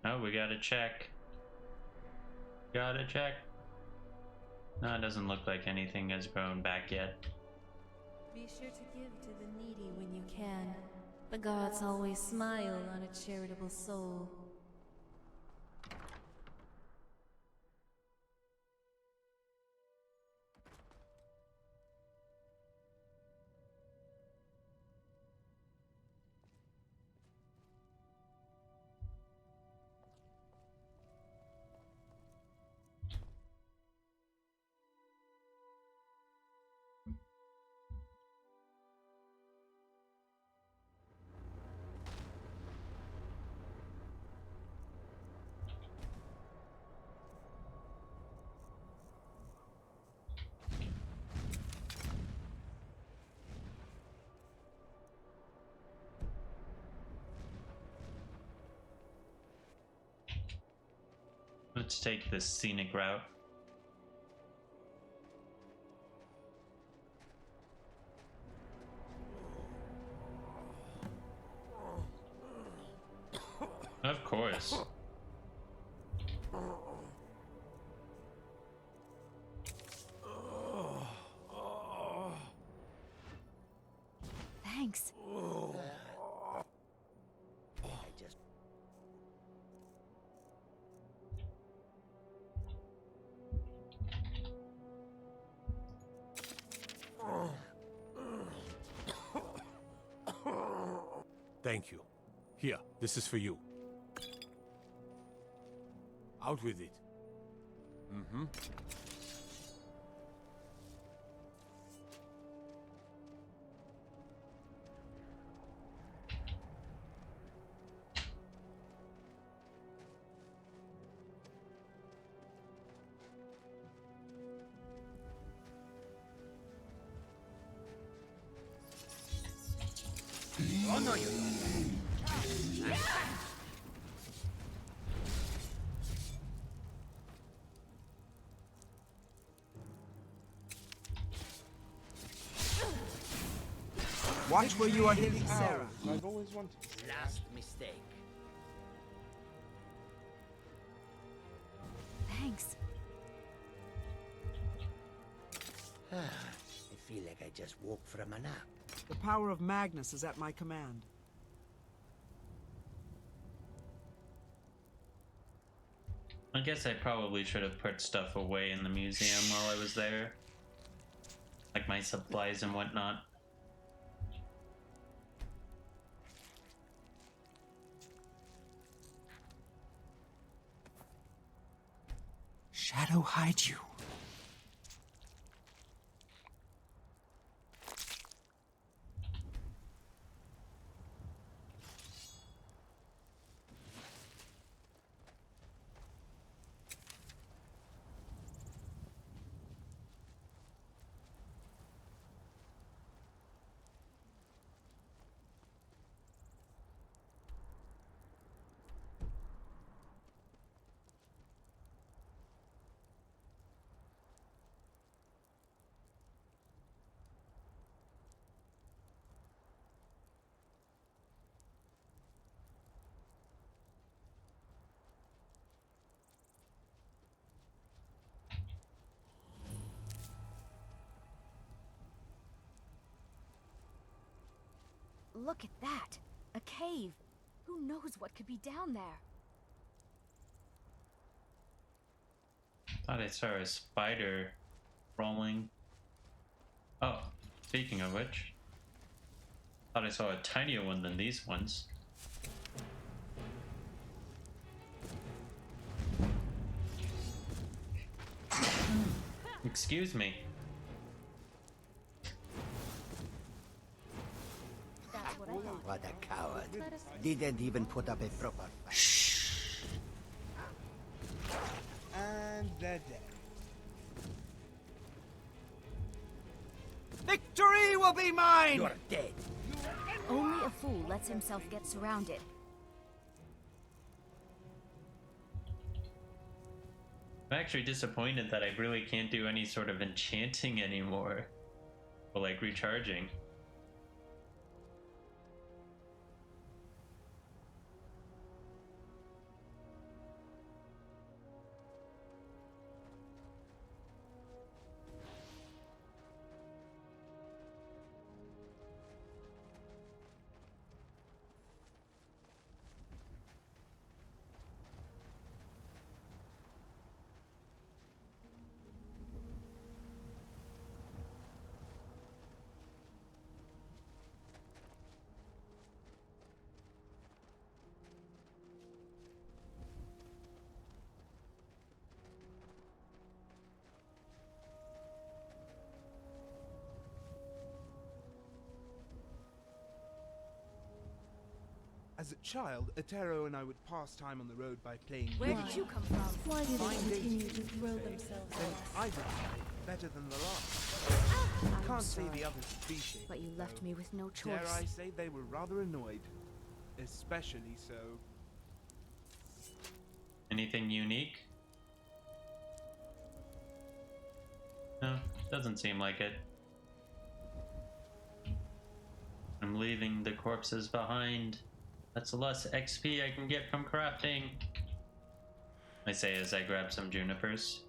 Oh, we gotta check. Gotta check. No, it doesn't look like anything has grown back yet. Be sure to give to the needy when you can. The gods always smile on a charitable soul. Let's take this scenic route. Of course. Thanks. I just... Thank you. Here, this is for you. Out with it. Mm-hmm. Oh, no, you don't. Watch where you are hitting Sarah. I've always wanted. Last mistake. Thanks. I feel like I just woke from a nap. The power of Magnus is at my command. I guess I probably should have put stuff away in the museum while I was there. like my supplies and whatnot. Shadow hide you. Look at that! A cave! Who knows what could be down there? Thought I saw a spider crawling. Oh, speaking of which, thought I saw a tinier one than these ones. Excuse me. What a coward. Didn't even put up a proper fight. Shh. And they're dead. Victory will be mine! You're dead. Only a fool lets himself get surrounded. I'm actually disappointed that I really can't do any sort of enchanting anymore. Or like recharging. As a child, Atero and I would pass time on the road by playing. Where did you come from? Why do they Fine continue days, to throw say. themselves Then at I us? would say better than the last. I'm Can't say sorry, the others appreciate but you it, left though. me with no Dare I choice. say they were rather annoyed. Especially so. Anything unique? No, doesn't seem like it. I'm leaving the corpses behind. That's less XP I can get from crafting. I say as I grab some junipers.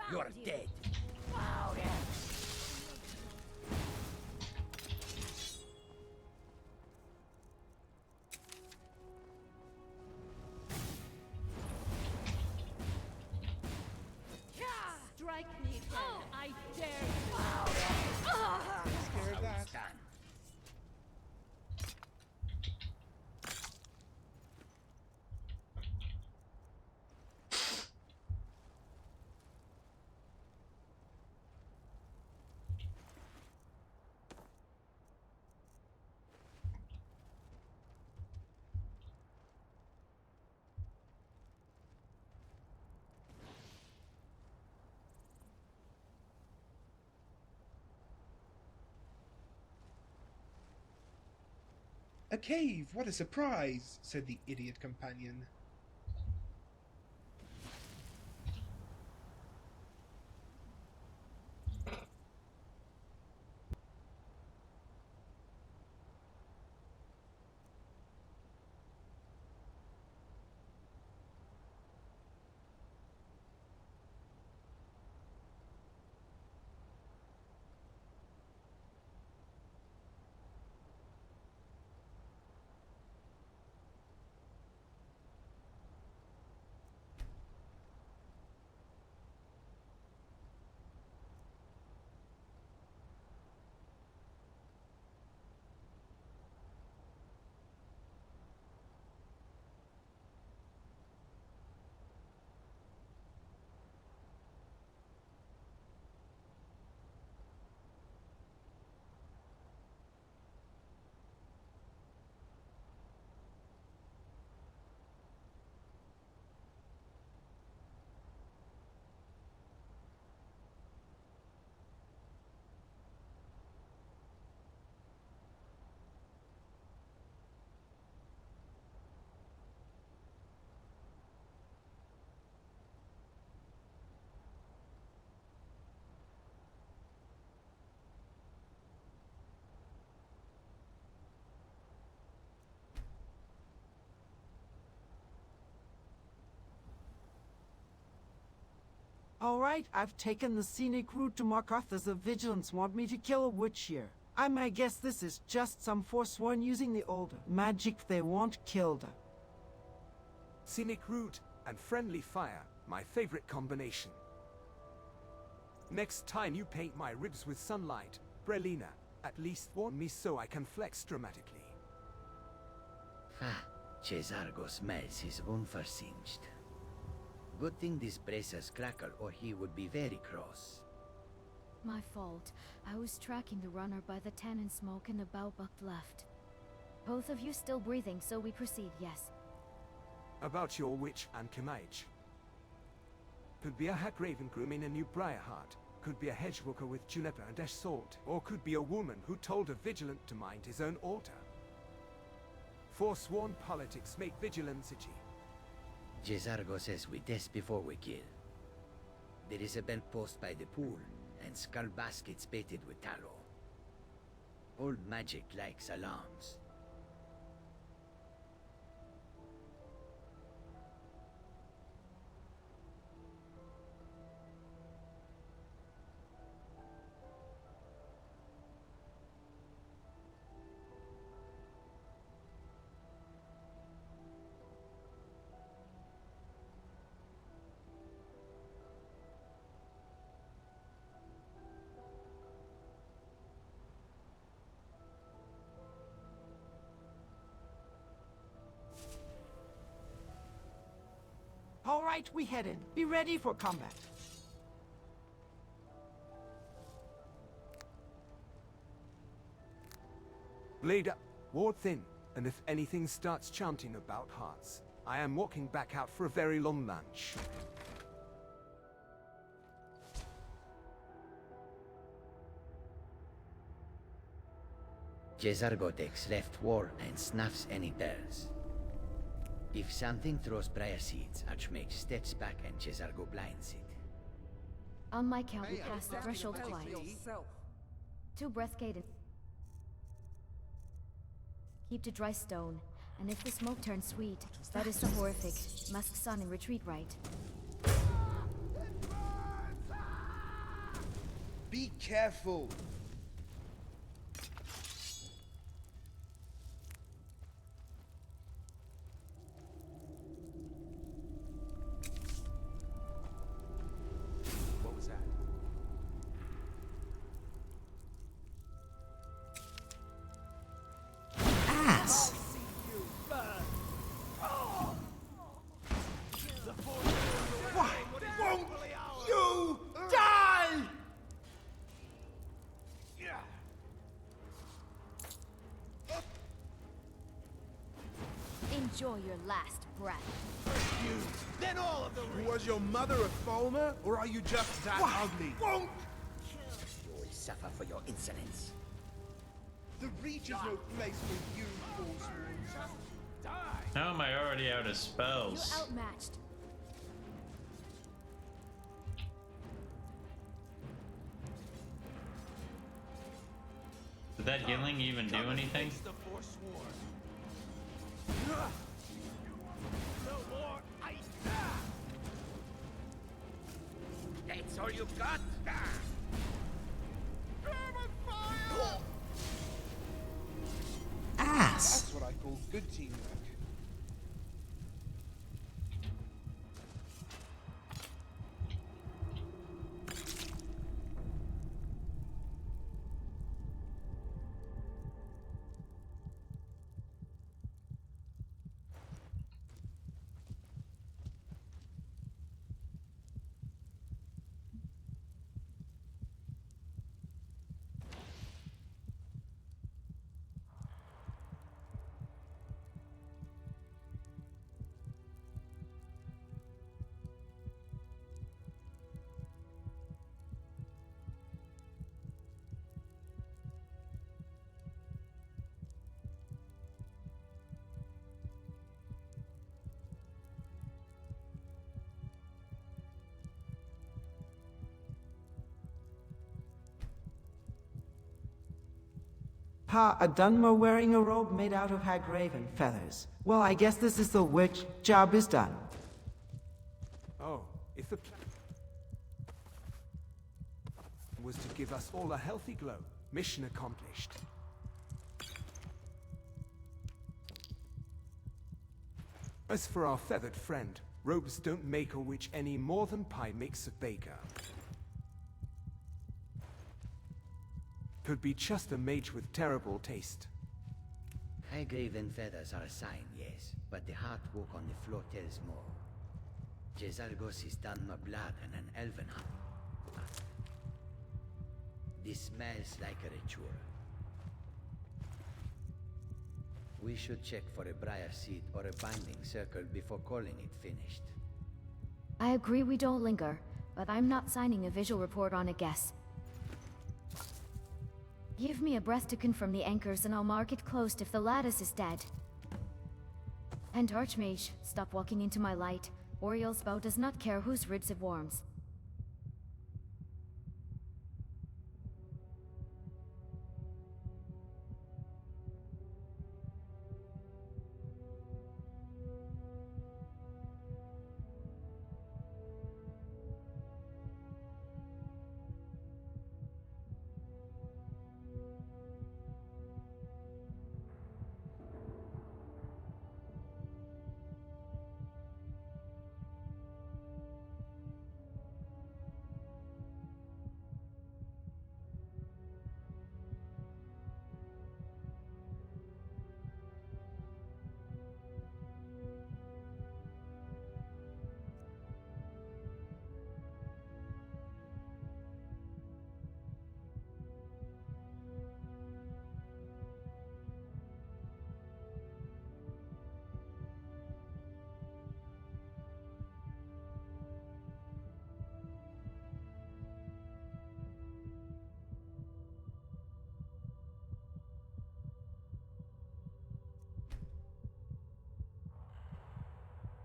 You're dead. Strike me again. I dare Scared of that. A cave! What a surprise! Said the idiot companion. All right, I've taken the scenic route to Markarth as the Vigilance want me to kill a witch here. I might guess this is just some Forsworn using the old magic they want killed. Scenic route and friendly fire, my favorite combination. Next time you paint my ribs with sunlight, Brelina, at least warn me so I can flex dramatically. Ha, Cesargo smells his own forsinged. Good thing this braces crackle or he would be very cross. My fault. I was tracking the runner by the tannin smoke and the Baobuk left. Both of you still breathing, so we proceed, yes. About your witch and Kemaich. Could be a hack raven groom in a new Briarheart. Could be a hedgehooker with juniper and ash salt. Or could be a woman who told a vigilant to mind his own altar. Forsworn politics make vigilance itchy. Cesargo says we test before we kill. There is a bent post by the pool, and skull baskets baited with tallow. Old magic likes alarms. All right, we head in. Be ready for combat. Blade up, ward thin, and if anything starts chanting about hearts, I am walking back out for a very long lunch. Cesargo takes left wall and snuffs any bells. If something throws briar seeds, Arch makes steps back and Cesargo blinds it. On my count, we pass the threshold twice. 2 breath cadence. Keep to dry stone, and if the smoke turns sweet, that is horrific. Musk sun and retreat right. Be careful! What was that? Ass! Why won't you die? Enjoy your last breath. You, then all of them. Was your mother a Falmer, or are you just that ugly? Won't You will suffer for your insolence. The Reach is no place for you, Forsworn. Just die! How am I already out of spells? You're outmatched. Did that healing even do anything? The Forsworn. No more ice. That's all you got? Ass! That's what I call good teamwork. Pa, a Dunmer wearing a robe made out of hag raven feathers. Well, I guess this is the witch. Job is done. Oh, if the plan was to give us all a healthy glow, mission accomplished. As for our feathered friend, robes don't make a witch any more than pie makes a baker. Could be just a mage with terrible taste. High-graven feathers are a sign, yes, but the heart walk on the floor tells more. Jezalgos is Dunmer blood and an elven heart. This smells like a ritual. We should check for a briar seed or a binding circle before calling it finished. I agree we don't linger, but I'm not signing a visual report on a guess. Give me a breath to confirm the anchors and I'll mark it closed if the lattice is dead. And Archmage, stop walking into my light. Oriel's bow does not care whose ribs it warms.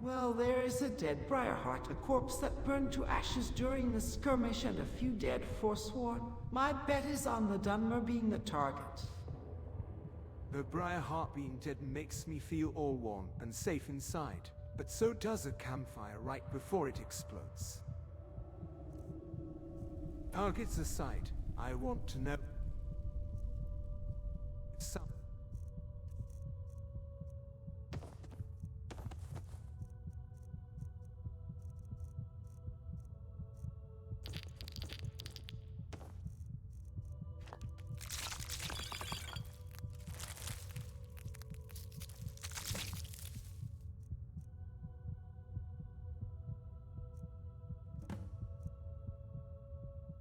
Well, there is a dead Briarheart, a corpse that burned to ashes during the skirmish, and a few dead Forsworn. My bet is on the Dunmer being the target. The Briarheart being dead makes me feel all warm and safe inside, but so does a campfire right before it explodes. Targets aside, I want to know... Some...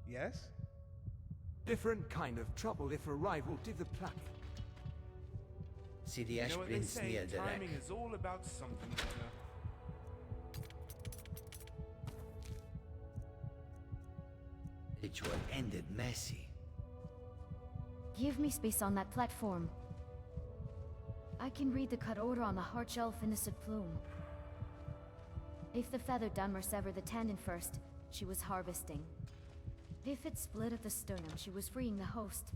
Yes? Different kind of trouble if a rival did the plucking. See the You ash know what they prints say, near the wreck. timing is all about something or other. Ritual ended messy. Give me space on that platform. I can read the cut order on the heart-shell finished plume. If the feathered Dunmer severed the tendon first, she was harvesting. If it split at the sternum, she was freeing the host.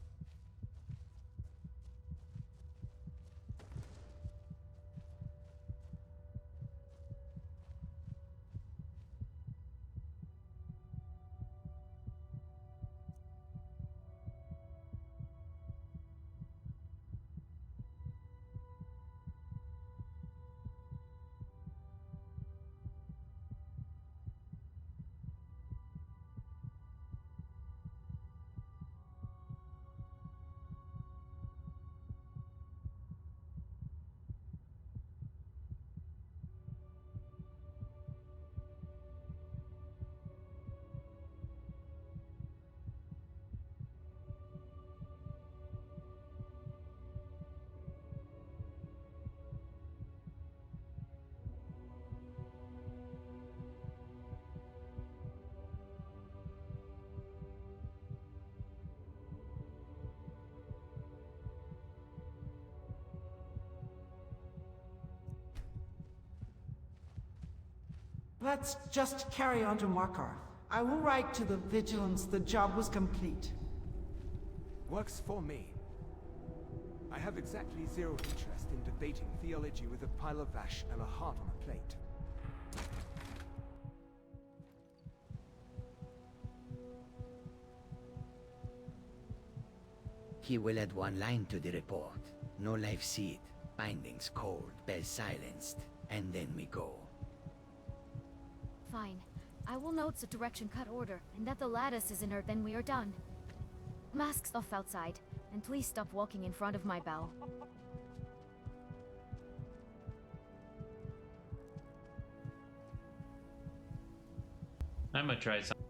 Let's just carry on to Markarth. I will write to the Vigilance the job was complete. Works for me. I have exactly zero interest in debating theology with a pile of ash and a heart on a plate. He will add one line to the report. No life seed, bindings cold, bells silenced, and then we go. Fine. I will note the direction cut order, and that the lattice is inert, then we are done. Masks off outside, and please stop walking in front of my bell. I'm gonna try something.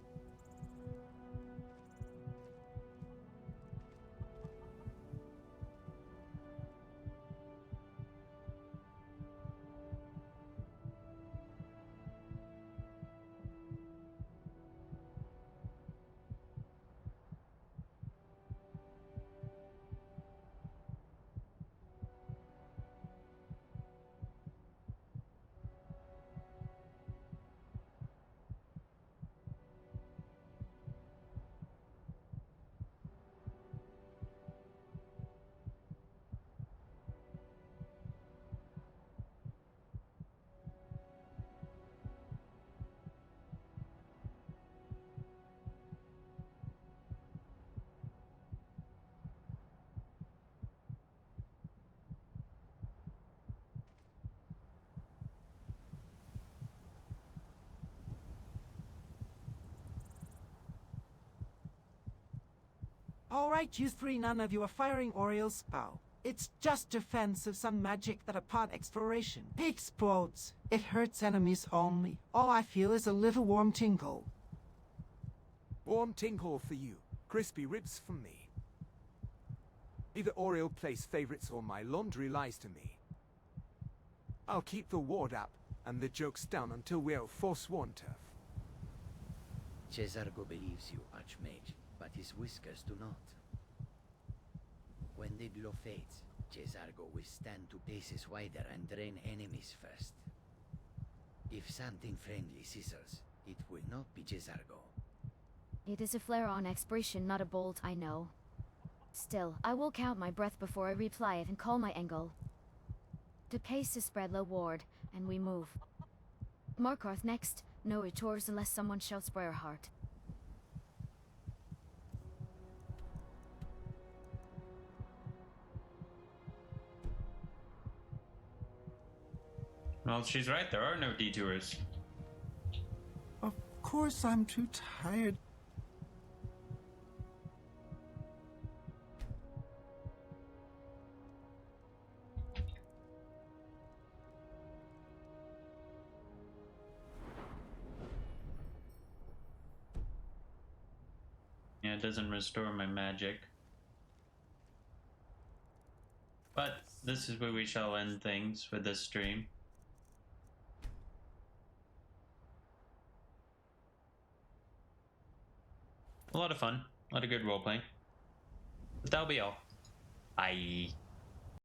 All right, you three, none of you are firing Oriel's bow. It's just defense of some magic that upon exploration explodes. It hurts enemies only. All I feel is a little warm tingle. Warm tinkle for you. Crispy ribs for me. Either Oriel plays favorites or my laundry lies to me. I'll keep the ward up and the jokes down until we're forsworn turf. Cesargo believes you, Archmage, but his whiskers do not. When the glow fades, Cesargo will stand 2 paces wider and drain enemies first. If something friendly sizzles, it will not be Cesargo. It is a flare on expiration, not a bolt, I know. Still, I will count my breath before I reply it and call my angle. The pace is spread low ward, and we move. Markarth next. No retours unless someone shouts Briarheart. Well, she's right. There are no detours. Of course I'm too tired. Yeah, it doesn't restore my magic. But this is where we shall end things for this stream. A lot of fun, a lot of good role playing. But that'll be all. Bye.